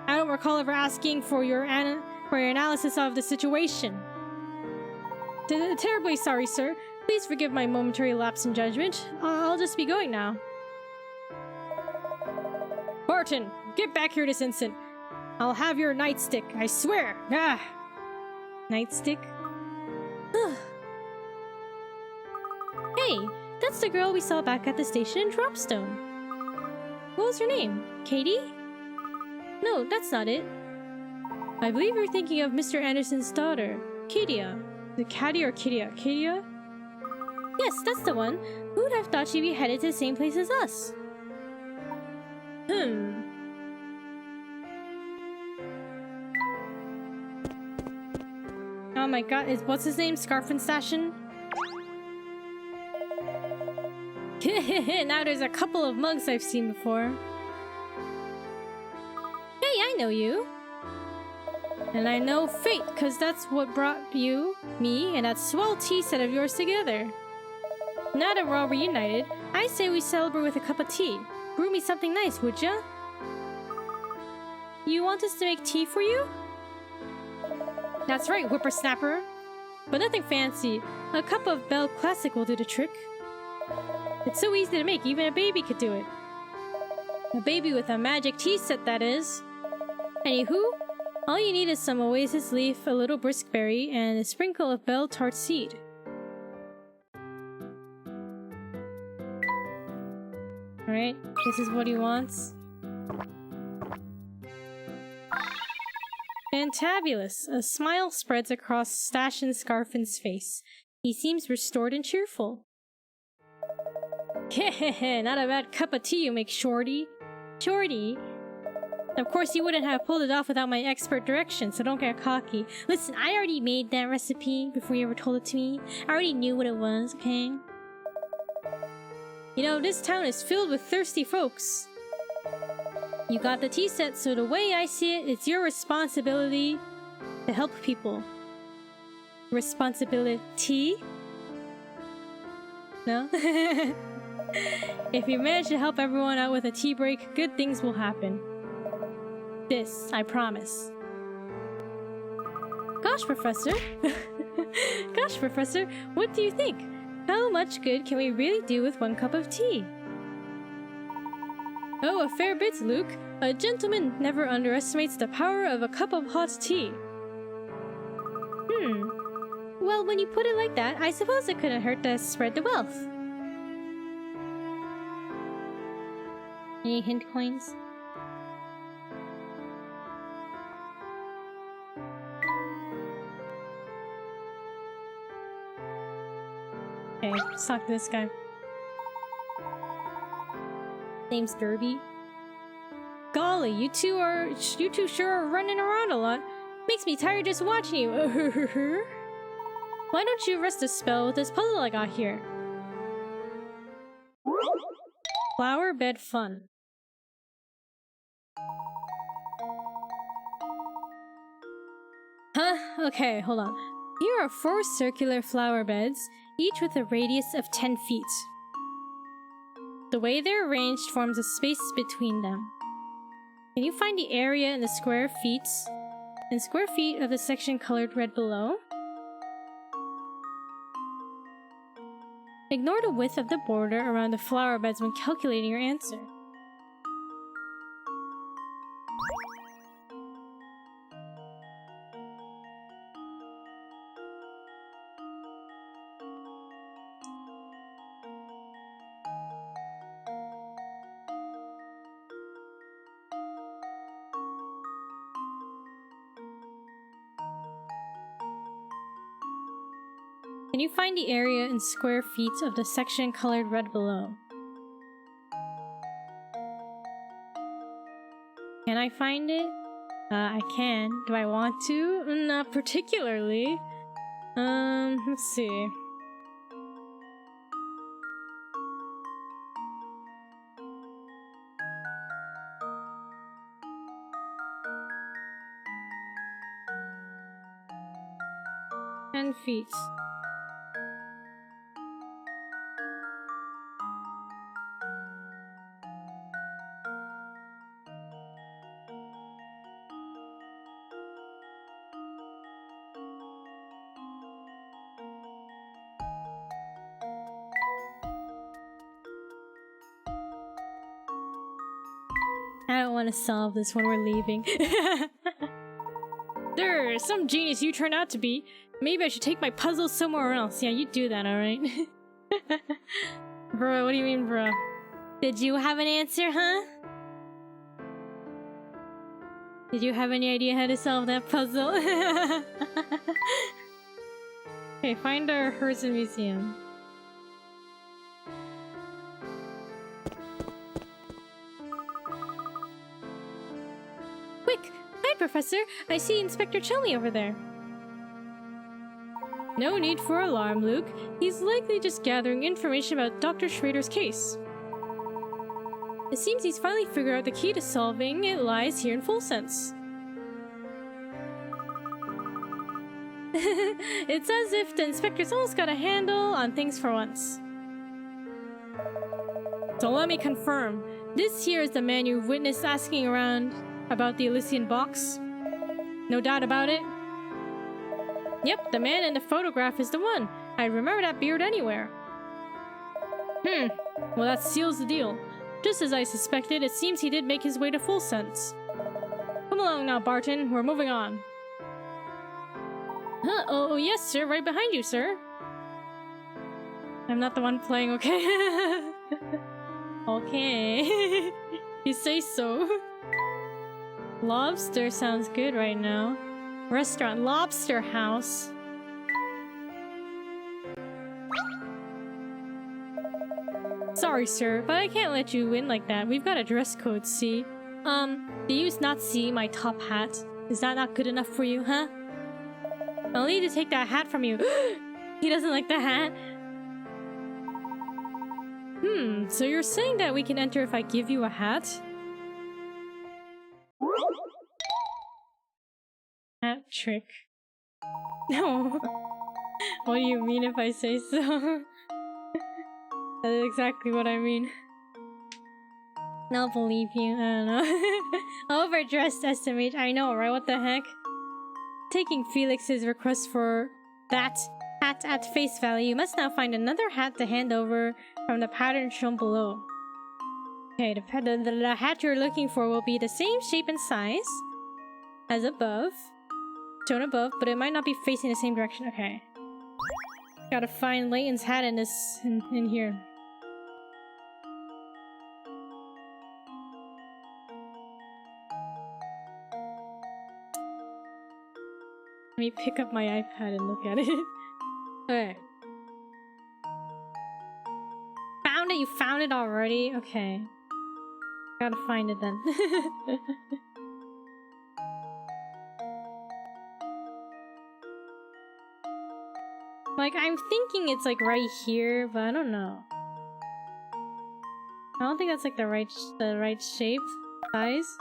I don't recall ever asking for your analysis of the situation. Terribly sorry, sir. Please forgive my momentary lapse in judgment. I'll just be going now. Barton, get back here this instant. I'll have your nightstick, I swear. Ah. Nightstick? Hey, that's the girl we saw back at the station in Dropstone. What was her name? Katie? No, that's not it. I believe you're thinking of Mr. Anderson's daughter, Katia. The Katia or Katia? Katia? Yes, that's the one. Who would have thought she'd be headed to the same place as us? Oh my god, what's his name? Scarf and Stashin? Now there's a couple of mugs I've seen before. Hey, I know you. And I know Fate, cause that's what brought you, me, and that swell tea set of yours together. Now that we're all reunited, I say we celebrate with a cup of tea. Brew me something nice, would ya? You want us to make tea for you? That's right, whippersnapper. But nothing fancy. A cup of Belle Classic will do the trick. It's so easy to make, even a baby could do it. A baby with a magic tea set, that is. Anywho, all you need is some oasis leaf, a little brisk berry, and a sprinkle of bell tart seed. Alright, this is what he wants. Fantabulous! A smile spreads across Stashin Scarfin's face. He seems restored and cheerful. Hehehe, not a bad cup of tea you make, Shorty. Shorty? Of course you wouldn't have pulled it off without my expert direction, so don't get cocky. Listen, I already made that recipe before you ever told it to me. I already knew what it was, okay? You know, this town is filled with thirsty folks. You got the tea set, so the way I see it, it's your responsibility to help people. Responsibility? No? If you manage to help everyone out with a tea break, good things will happen. This, I promise. Gosh, Professor. Gosh, Professor, what do you think? How much good can we really do with one cup of tea? Oh, a fair bit, Luke. A gentleman never underestimates the power of a cup of hot tea. Well, when you put it like that, I suppose it couldn't hurt to spread the wealth. Any hint coins? Okay, let's talk to this guy. Name's Derby. Golly, you two sure are running around a lot. Makes me tired just watching you. Why don't you rest a spell with this puzzle I got here? Flower bed fun. Huh? Okay, hold on. Here are 4 circular flower beds, each with a radius of 10 feet. The way they're arranged forms a space between them. Can you find the area in the square feet of the section colored red below? Ignore the width of the border around the flower beds when calculating your answer. Can you find the area in square feet of the section colored red below? Can I find it? I can. Do I want to? Not particularly. Let's see. Feet. I don't want to solve this when we're leaving. There, some genius you turned out to be. Maybe I should take my puzzles somewhere else. Yeah, you do that, alright? Bro, what do you mean, bro? Did you have an answer, huh? Did you have any idea how to solve that puzzle? Okay, find our Herzen Museum. Quick! Hi, Professor! I see Inspector Chelmy over there. No need for alarm, Luke. He's likely just gathering information about Dr. Schrader's case. It seems he's finally figured out the key to solving it lies here in Full Sense. It's as if the inspector's almost got a handle on things for once. So let me confirm. This here is the man you witnessed asking around about the Elysian box? No doubt about it? Yep, the man in the photograph is the one. I remember that beard anywhere. Well, that seals the deal. Just as I suspected, it seems he did make his way to Full Sense. Come along now, Barton. We're moving on. Huh? Oh, yes, sir. Right behind you, sir. I'm not the one playing, okay? Okay. You say so. Lobster sounds good right now. Restaurant Lobster House. Sorry, sir, but I can't let you in like that. We've got a dress code, see? Do you not see my top hat? Is that not good enough for you, huh? I'll need to take that hat from you. He doesn't like the hat. So you're saying that we can enter if I give you a hat? Hat trick. No. What do you mean if I say so? That's exactly what I mean. I'll believe you. I don't know. Overdressed estimate. I know, right? What the heck? Taking Felix's request for that hat at face value, you must now find another hat to hand over from the pattern shown below. Okay, the hat you're looking for will be the same shape and size as above. Shown above, but it might not be facing the same direction. Okay. Gotta find Layton's hat in this in here. Let me pick up my iPad and look at it. Okay. Found it? You found it already? Okay. Gotta find it then. Like, I'm thinking it's like right here, but I don't know. I don't think that's like the right shape, size.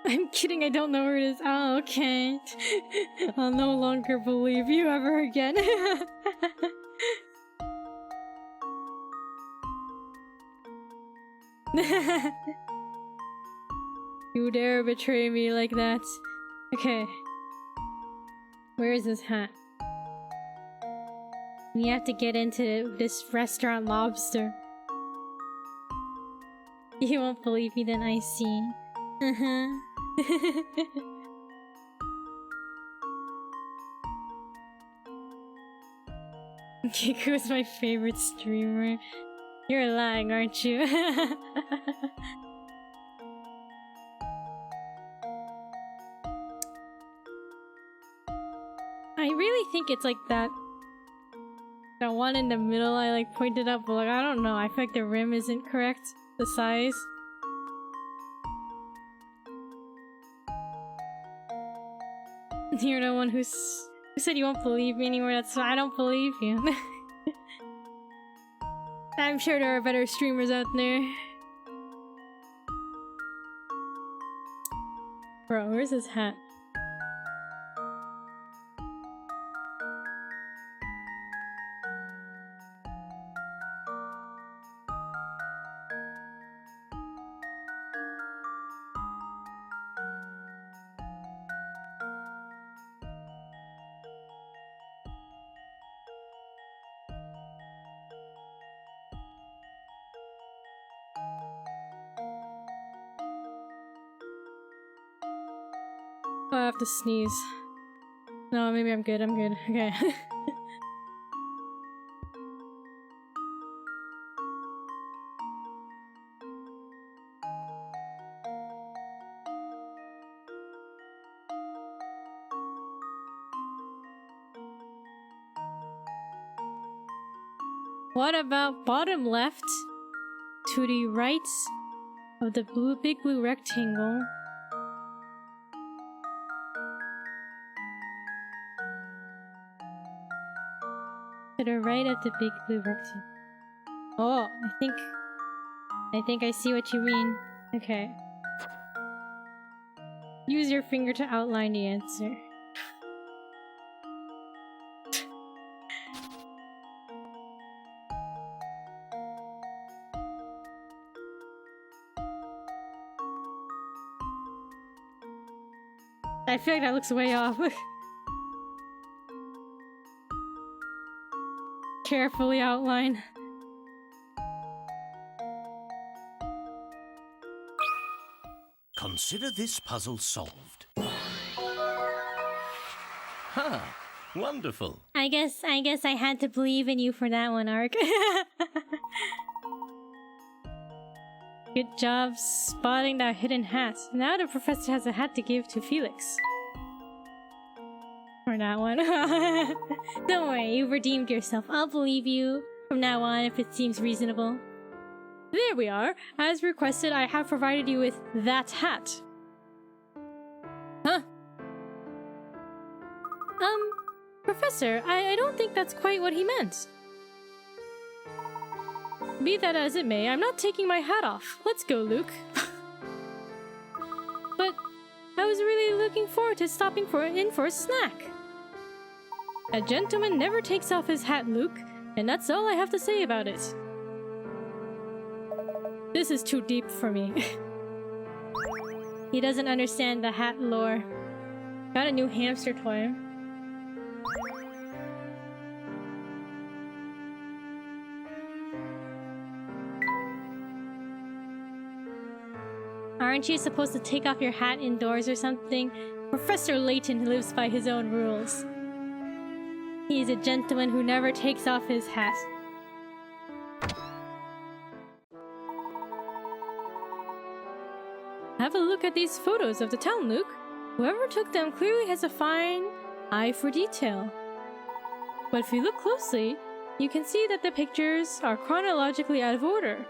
I'm kidding, I don't know where it is. Oh, okay. I'll no longer believe you ever again. You dare betray me like that. Okay. Where is this hat? We have to get into this restaurant Lobster. You won't believe me then, I see. Kiku's my favorite streamer. You're lying, aren't you? I really think it's like that one in the middle I like pointed up, but like I don't know, I feel like the rim isn't correct. The size. You're the one who said you won't believe me anymore. That's why I don't believe you. I'm sure there are better streamers out there. Bro, where's his hat? Oh, I have to sneeze. No, maybe I'm good. I'm good. Okay. What about bottom left to the right of the big blue rectangle? To the right of the big blue rectangle. Oh, I think I see what you mean. Okay. Use your finger to outline the answer. I feel like that looks way off. Carefully outline. Consider this puzzle solved. Ha! Wonderful. I guess I had to believe in you for that one, Ark. Good job spotting that hidden hat. Now the professor has a hat to give to Felix. For that one. Don't worry, you've redeemed yourself. I'll believe you from now on if it seems reasonable. There we are. As requested, I have provided you with that hat. Huh? Professor, I don't think that's quite what he meant. Be that as it may, I'm not taking my hat off. Let's go, Luke. But I was really looking forward to stopping in for a snack. A gentleman never takes off his hat, Luke, and that's all I have to say about it. This is too deep for me. He doesn't understand the hat lore. Got a new hamster toy. Aren't you supposed to take off your hat indoors or something? Professor Layton lives by his own rules. He's a gentleman who never takes off his hat. Have a look at these photos of the town, Luke. Whoever took them clearly has a fine eye for detail. But if you look closely, you can see that the pictures are chronologically out of order.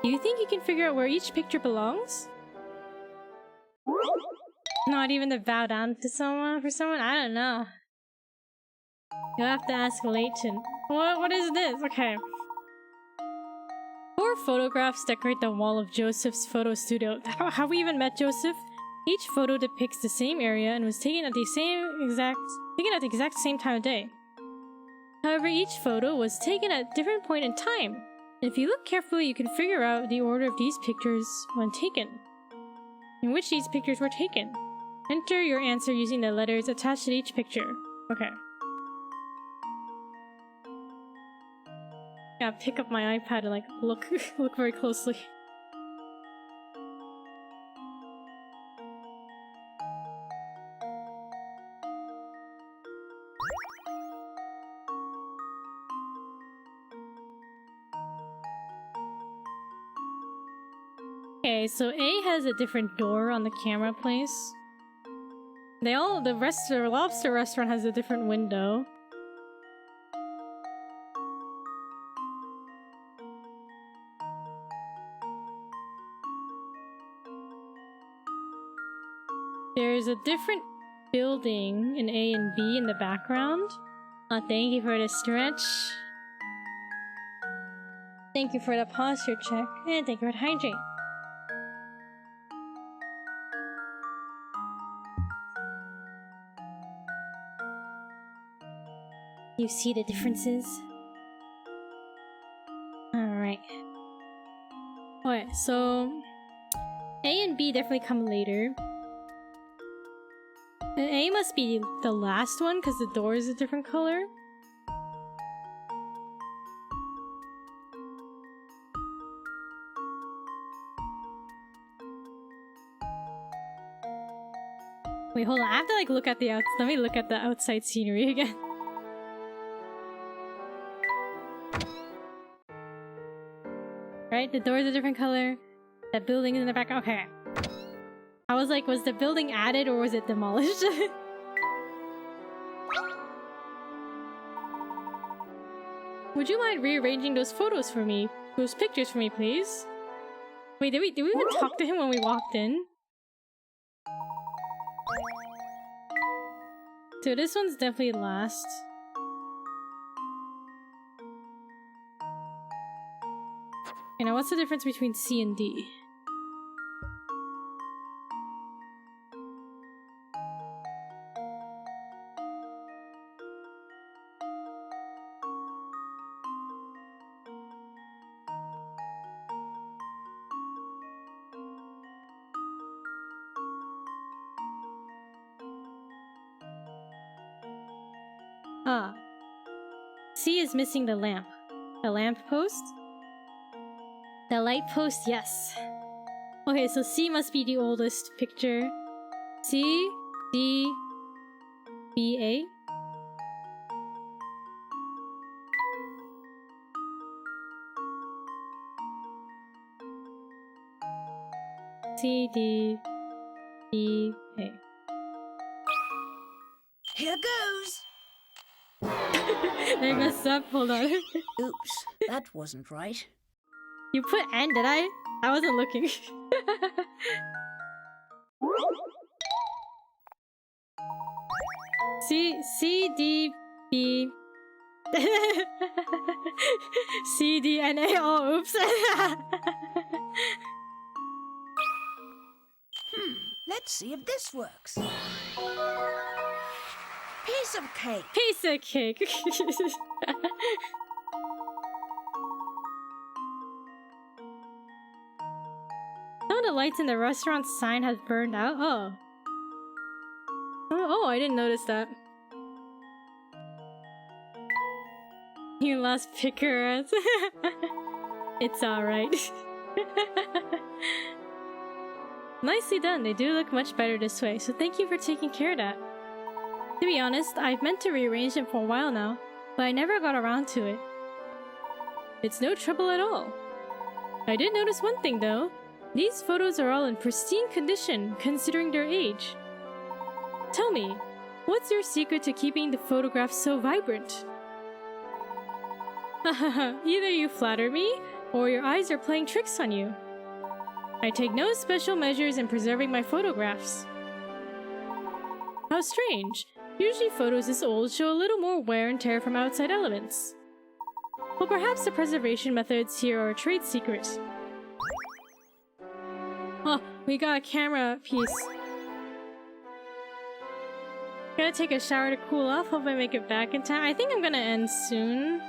Do you think you can figure out where each picture belongs? Not even to bow down to someone for someone? I don't know. You'll have to ask Layton. What is this? Okay. 4 photographs decorate the wall of Joseph's photo studio. Have we even met Joseph? Each photo depicts the same area and was taken at the exact same time of day. However, each photo was taken at a different point in time. And if you look carefully, you can figure out the order of these pictures when taken, in which these pictures were taken. Enter your answer using the letters attached to each picture. Okay. Gotta pick up my iPad and look very closely. Okay, so A has a different door on the camera place. The lobster restaurant has a different window. There's a different building in A and B in the background. Thank you for the stretch. Thank you for the posture check. And thank you for the hydrate. You see the differences? Alright. Okay, so A and B definitely come later. And A must be the last one because the door is a different color. Wait, hold on. I have to like look at the let me look at the outside scenery again. Right, the door's a different color. That building is in the back. Okay. I was like, was the building added or was it demolished? Would you mind rearranging those photos for me? Those pictures for me, please? Wait, did we even talk to him when we walked in? So this one's definitely last. Okay, now what's the difference between C and D? Ah. C is missing the lamp. The lamp post? The light post, yes. Okay, so C must be the oldest picture. C, D, B, A. C, D, B, A. Here goes. I messed up, hold on. Oops, that wasn't right. You put N, did I? I wasn't looking. C, D, B... C, D, N, A, oh, oops. Let's see if this works. Piece of cake. Piece of cake. Some of the lights in the restaurant sign has burned out. Oh. Oh, I didn't notice that. You lost pickers. It's alright. Nicely done. They do look much better this way, so thank you for taking care of that. To be honest, I've meant to rearrange them for a while now, but I never got around to it. It's no trouble at all. I did notice one thing though. These photos are all in pristine condition, considering their age. Tell me, what's your secret to keeping the photographs so vibrant? Hahaha, either you flatter me, or your eyes are playing tricks on you. I take no special measures in preserving my photographs. How strange. Usually photos this old show a little more wear and tear from outside elements. Well, perhaps the preservation methods here are a trade secret. Oh, we got a camera piece. Gotta take a shower to cool off. Hope I make it back in time. I think I'm gonna end soon.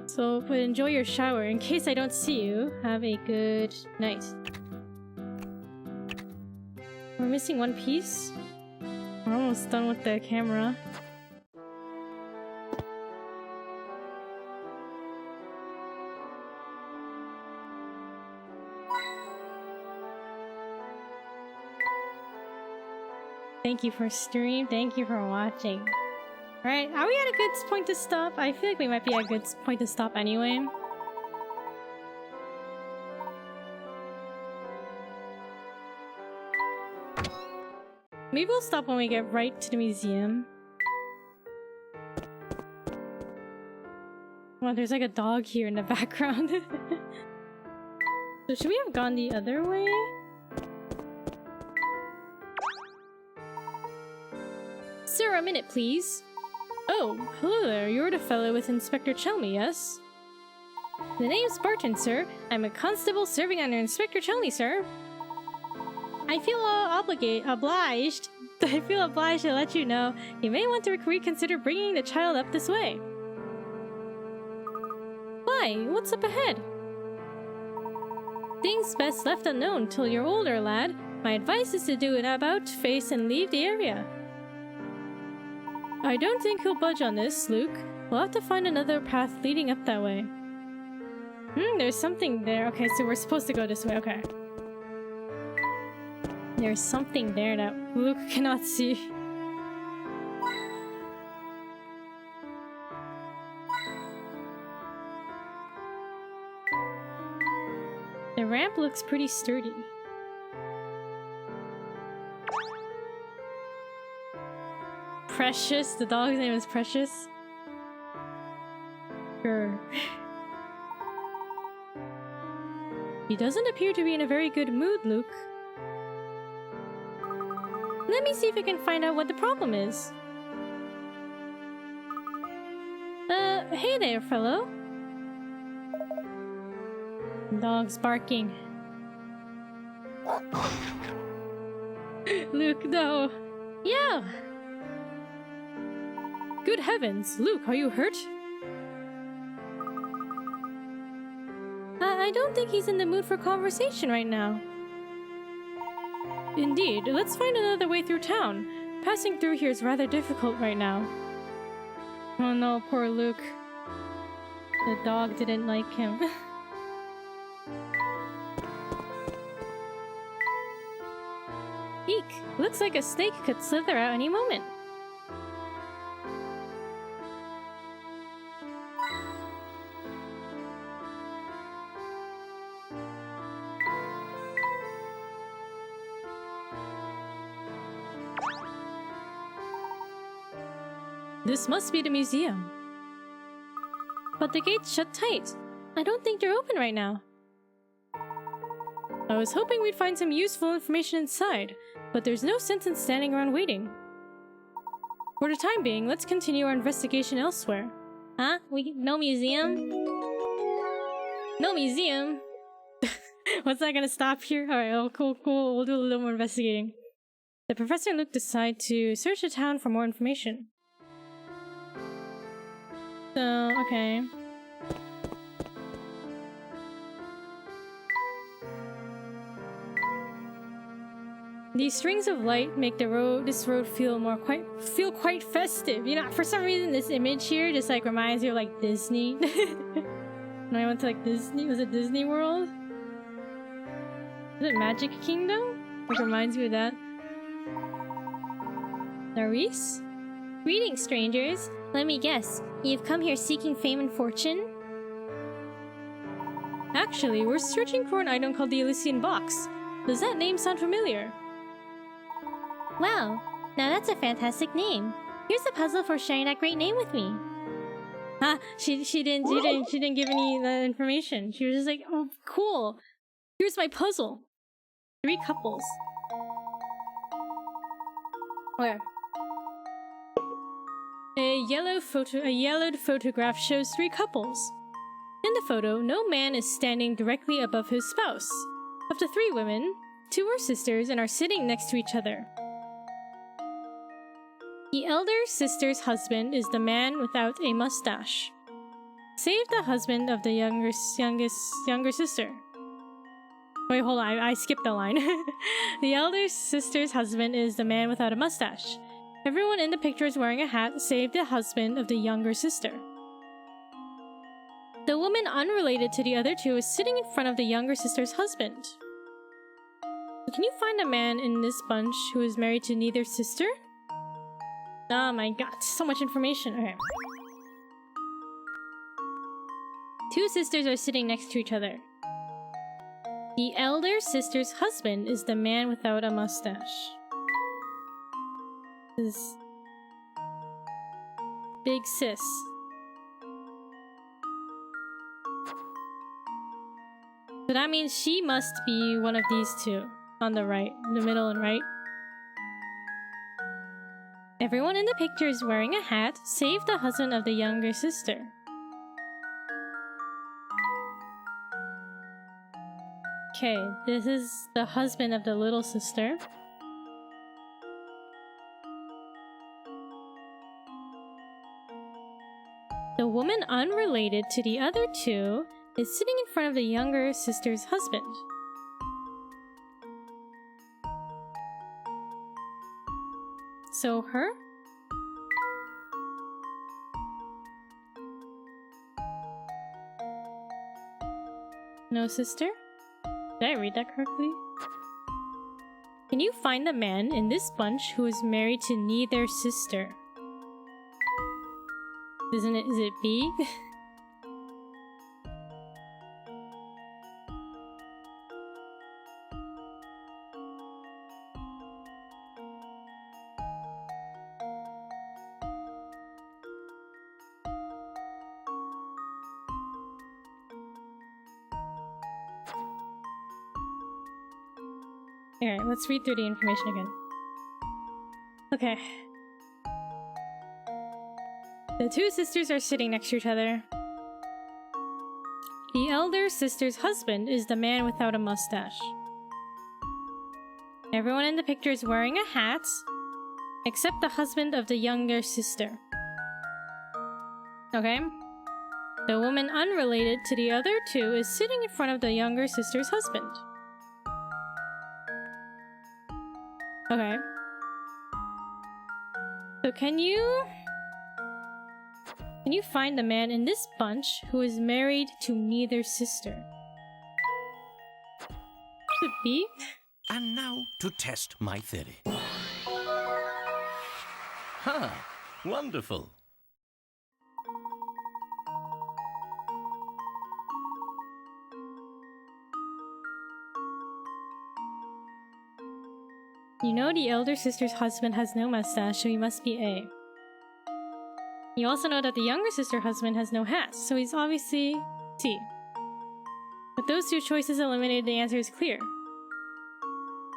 So, but enjoy your shower. In case I don't see you, have a good night. We're missing one piece. We're almost done with the camera. Thank you for stream. Thank you for watching. Alright, are we at a good point to stop? I feel like we might be at a good point to stop anyway. Maybe we'll stop when we get right to the museum. Well, there's like a dog here in the background. So should we have gone the other way? Sir, a minute, please. Oh, hello there. You're the fellow with Inspector Chelmy, yes? The name's Barton, sir. I'm a constable serving under Inspector Chelmy, sir. I feel obliged. I feel obliged to let you know you may want to reconsider bringing the child up this way. Why? What's up ahead? Things best left unknown till you're older, lad. My advice is to do an about-face and leave the area. I don't think he'll budge on this, Luke. We'll have to find another path leading up that way. There's something there. Okay, so we're supposed to go this way. Okay. There's something there that Luke cannot see. The ramp looks pretty sturdy. Precious? The dog's name is Precious? Sure. He doesn't appear to be in a very good mood, Luke. Let me see if I can find out what the problem is. Hey there, fellow. Dog's barking. Luke, no. Yeah. Good heavens, Luke, are you hurt? I don't think he's in the mood for conversation right now. Indeed, let's find another way through town. Passing through here is rather difficult right now. Oh no, poor Luke. The dog didn't like him. Eek! Looks like a snake could slither out any moment. This must be the museum. But the gate's shut tight. I don't think they're open right now. I was hoping we'd find some useful information inside, but there's no sense in standing around waiting. For the time being, let's continue our investigation elsewhere. Huh? No museum? No museum? What's that gonna stop here? Alright, oh, cool. We'll do a little more investigating. The professor and Luke decide to search the town for more information. So, okay. These strings of light make this road feel quite festive. You know, for some reason this image here just like reminds me of like Disney. When I went to like Disney, was it Disney World? Was it Magic Kingdom? Like reminds me of that. Narice? Greetings, strangers. Let me guess, you've come here seeking fame and fortune? Actually, we're searching for an item called the Elysian Box. Does that name sound familiar? Wow, now that's a fantastic name. Here's a puzzle for sharing that great name with me. Ah, she didn't give any information. She was just like, oh, cool. Here's my puzzle. 3 couples. Where? A yellowed photograph shows 3 couples. In the photo, no man is standing directly above his spouse. Of the 3 women, 2 are sisters and are sitting next to each other. The elder sister's husband is the man without a mustache. Save the husband of the younger sister. Wait, hold on, I skipped the line. The elder sister's husband is the man without a mustache. Everyone in the picture is wearing a hat, save the husband of the younger sister. The woman unrelated to the other 2 is sitting in front of the younger sister's husband. Can you find a man in this bunch who is married to neither sister? Oh my god, so much information. Okay. 2 sisters are sitting next to each other. The elder sister's husband is the man without a mustache. This is big sis. So that means she must be one of these 2 on the right, in the middle and right. Everyone in the picture is wearing a hat, save the husband of the younger sister. Okay, this is the husband of the little sister. The woman unrelated to the other 2 is sitting in front of the younger sister's husband. So her? No sister? Did I read that correctly? Can you find the man in this bunch who is married to neither sister? Is it B? Alright, let's read through the information again. Okay. The two sisters are sitting next to each other. The elder sister's husband is the man without a mustache. Everyone in the picture is wearing a hat, except the husband of the younger sister. Okay? The woman unrelated to the other two is sitting in front of the younger sister's husband. Okay. So can you find the man in this bunch who is married to neither sister? Could be. And now to test my theory. Ha! Wonderful. You know the elder sister's husband has no mustache, so he must be A. You also know that the younger sister's husband has no hat, so he's obviously C. With those two choices eliminated, the answer is clear.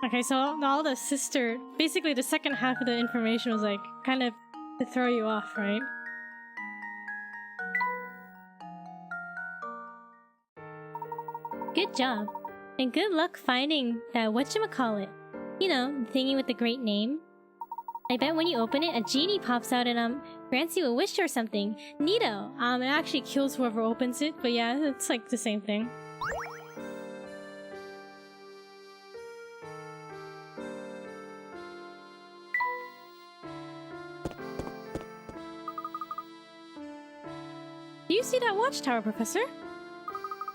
Okay, so all the sister... Basically, the second half of the information was like, kind of to throw you off, right? Good job. And good luck finding that whatchamacallit. You know, the thingy with the great name. I bet when you open it, a genie pops out and grants you a wish or something. Neato! It actually kills whoever opens it, but yeah, it's like the same thing. Do you see that watchtower, Professor?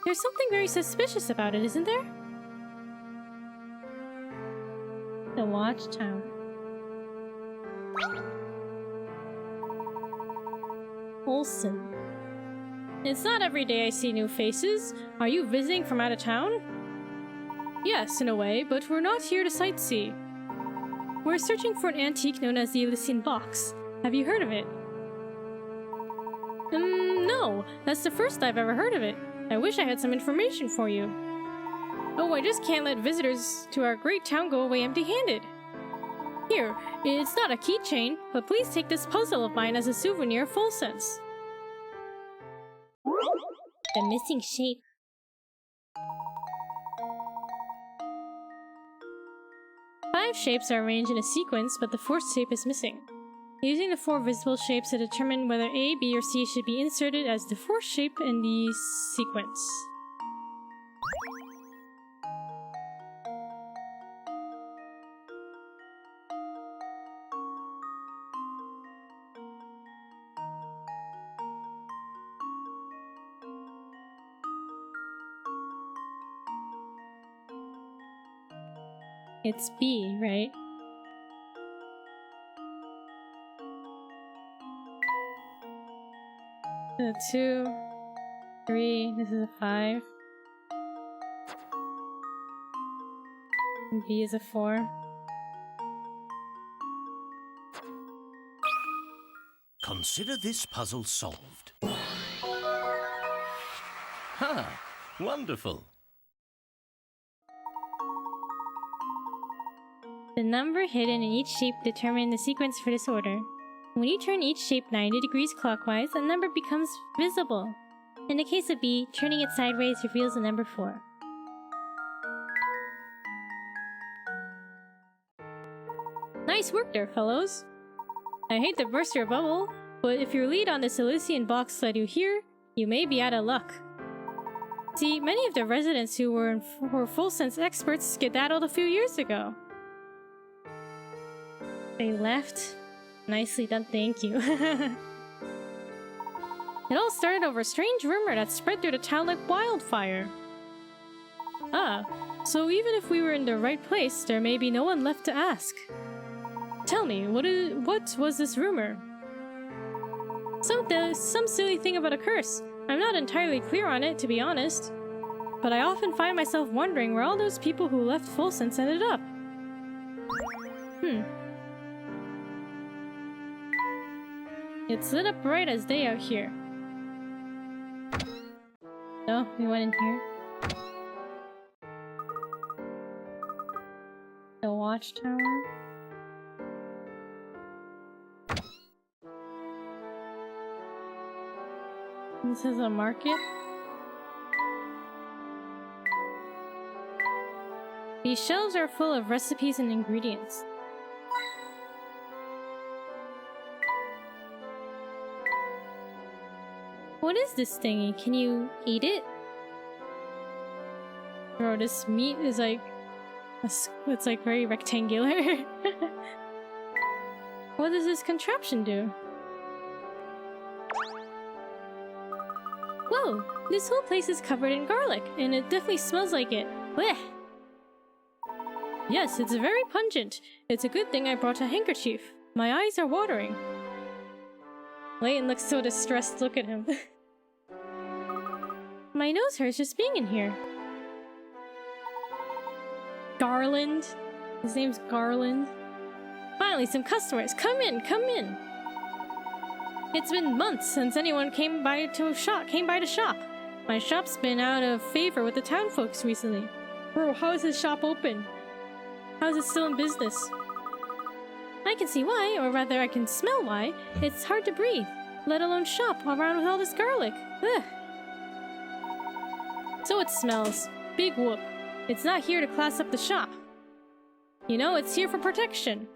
There's something very suspicious about it, isn't there? The watchtower. Olsen. It's not every day I see new faces. Are you visiting from out of town? Yes, in a way, but we're not here to sightsee. We're searching for an antique known as the Elysian Box. Have you heard of it? No. That's the first I've ever heard of it. I wish I had some information for you. Oh, I just can't let visitors to our great town go away empty-handed. Here, it's not a keychain, but please take this puzzle of mine as a souvenir full sense. The missing shape. Five shapes are arranged in a sequence, but the fourth shape is missing. Using the four visible shapes to determine whether A, B, or C should be inserted as the fourth shape in the sequence. It's B, right? A 2, 3, this is a 5. And B is a 4. Consider this puzzle solved. Ha! Wonderful. The number hidden in each shape determines the sequence for this order. When you turn each shape 90 degrees clockwise, a number becomes visible. In the case of B, turning it sideways reveals the number 4. Nice work there, fellows! I hate to burst your bubble, but if your lead on this Elysian box led you here, you may be out of luck. See, many of the residents who were full sense experts skedaddled a few years ago. They left? Nicely done, thank you. It all started over a strange rumor that spread through the town like wildfire. Ah, So even if we were in the right place, there may be no one left to ask. Tell me, what was this rumor? Some silly thing about a curse. I'm not entirely clear on it, to be honest. But I often find myself wondering where all those people who left Full Sense ended up. It's lit up bright as day out here. Oh, we went in here. The watchtower. This is a market. These shelves are full of recipes and ingredients. What is this thingy? Can you eat it? Bro, this meat is like... it's like very rectangular. What does this contraption do? Whoa! This whole place is covered in garlic, and it definitely smells like it. Blech! Yes, it's very pungent. It's a good thing I brought a handkerchief. My eyes are watering. Layton looks so distressed. Look at him. My nose hurts just being in here. Garland. His name's Garland. Finally, some customers. Come in, come in. It's been months since anyone came by to shop. My shop's been out of favor with the town folks recently. Bro, how is his shop open? How is it still in business? I can see why, or rather I can smell why. It's hard to breathe, let alone shop around with all this garlic. Ugh. So it smells. Big whoop. It's not here to class up the shop. You know, it's here for protection.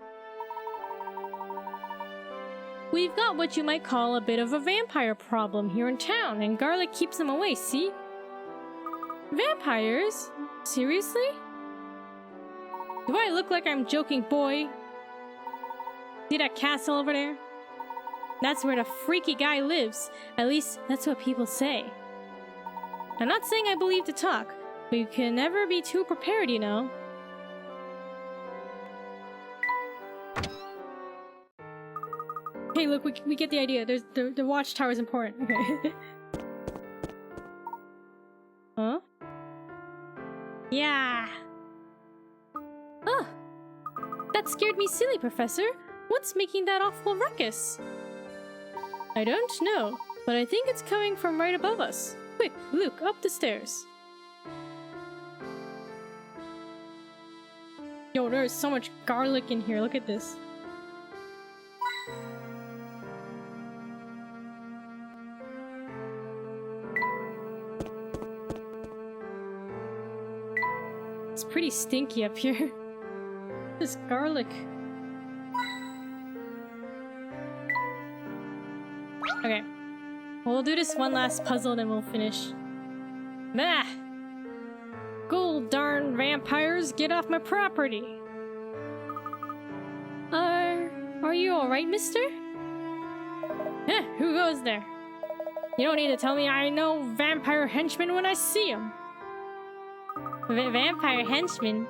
We've got what you might call a bit of a vampire problem here in town, and garlic keeps them away, see? Vampires? Seriously? Do I look like I'm joking, boy? See that castle over there? That's where the freaky guy lives. At least, that's what people say. I'm not saying I believe the talk, but you can never be too prepared, you know. Hey, look, we get the idea. There's the watchtower is important. Okay. Huh? Yeah. Oh, that scared me silly, Professor. What's making that awful ruckus? I don't know, but I think it's coming from right above us. Quick, Luke, up the stairs. Yo, there's so much garlic in here. Look at this. It's pretty stinky up here. This garlic. Okay. We'll do this one last puzzle, then we'll finish. Bah! Gold darn vampires, get off my property! Are you alright, mister? Eh, who goes there? You don't need to tell me I know vampire henchmen when I see them. Vampire henchmen?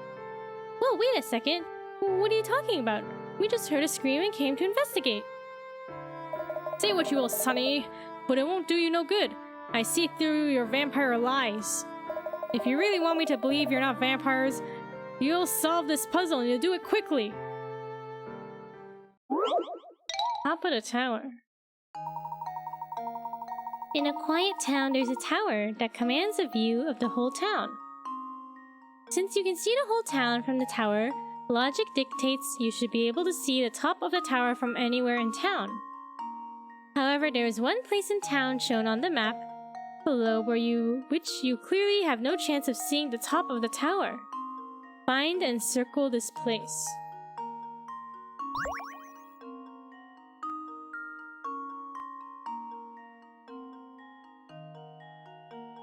Whoa, wait a second. What are you talking about? We just heard a scream and came to investigate. Say what you will, Sonny, but it won't do you no good. I see through your vampire lies. If you really want me to believe you're not vampires, you'll solve this puzzle and you'll do it quickly. Top of the tower. In a quiet town, there's a tower that commands a view of the whole town. Since you can see the whole town from the tower, logic dictates you should be able to see the top of the tower from anywhere in town. However, there is one place in town shown on the map below which you clearly have no chance of seeing the top of the tower. Find and circle this place.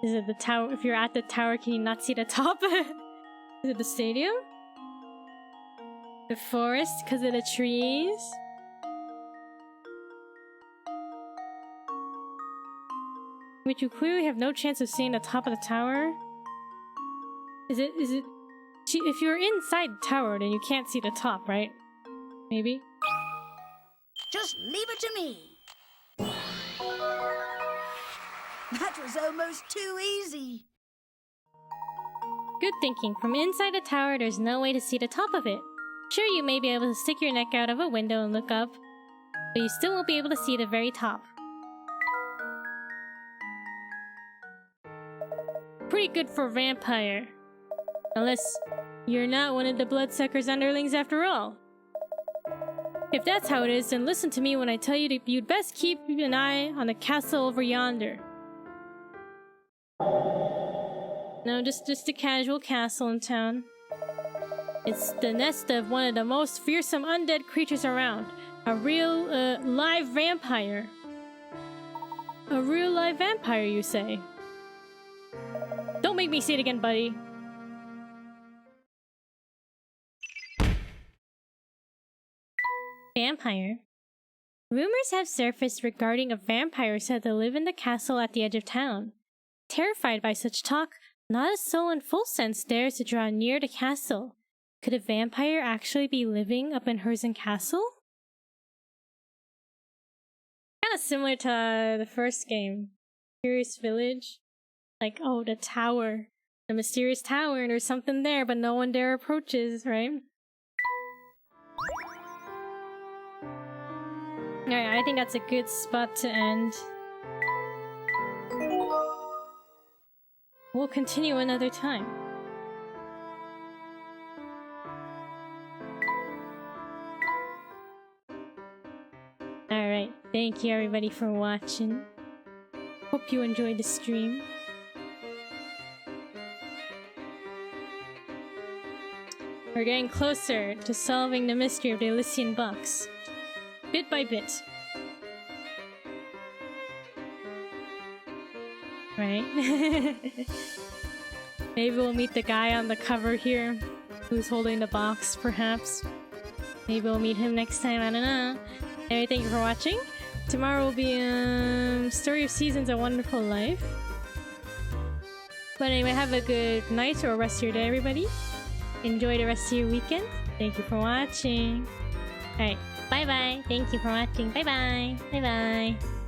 Is it the tower? If you're at the tower, can you not see the top? Is it the stadium? The forest because of the trees? Which you clearly have no chance of seeing the top of the tower? Is it If you're inside the tower, then you can't see the top, right? Maybe? Just leave it to me. That was almost too easy. Good thinking. From inside the tower, there's no way to see the top of it. Sure, you may be able to stick your neck out of a window and look up, but you still won't be able to see the very top. Pretty good for a vampire. Unless you're not one of the Bloodsucker's underlings after all. If that's how it is, then listen to me when I tell you that you'd best keep an eye on the castle over yonder. No, just a casual castle in town. It's the nest of one of the most fearsome undead creatures around. A real, live vampire. A real live vampire, you say? Don't make me say it again, buddy. Vampire. Rumors have surfaced regarding a vampire said to live in the castle at the edge of town. Terrified by such talk, not a soul in full sense dares to draw near the castle. Could a vampire actually be living up in Herzen Castle? Kinda similar to the first game. Mysterious Village. Like, oh, the tower. The mysterious tower, and there's something there, but no one dare approaches, right? Alright, I think that's a good spot to end. We'll continue another time. Alright, thank you everybody for watching. Hope you enjoyed the stream. We're getting closer to solving the mystery of the Elysian box. Bit by bit. Right? Maybe we'll meet the guy on the cover here who's holding the box, perhaps. Maybe we'll meet him next time, I don't know. Anyway, thank you for watching. Tomorrow will be Story of Seasons, A Wonderful Life. But anyway, have a good night or rest of your day, everybody. Enjoy the rest of your weekend. Thank you for watching. Alright, bye-bye. Thank you for watching. Bye-bye. Bye-bye.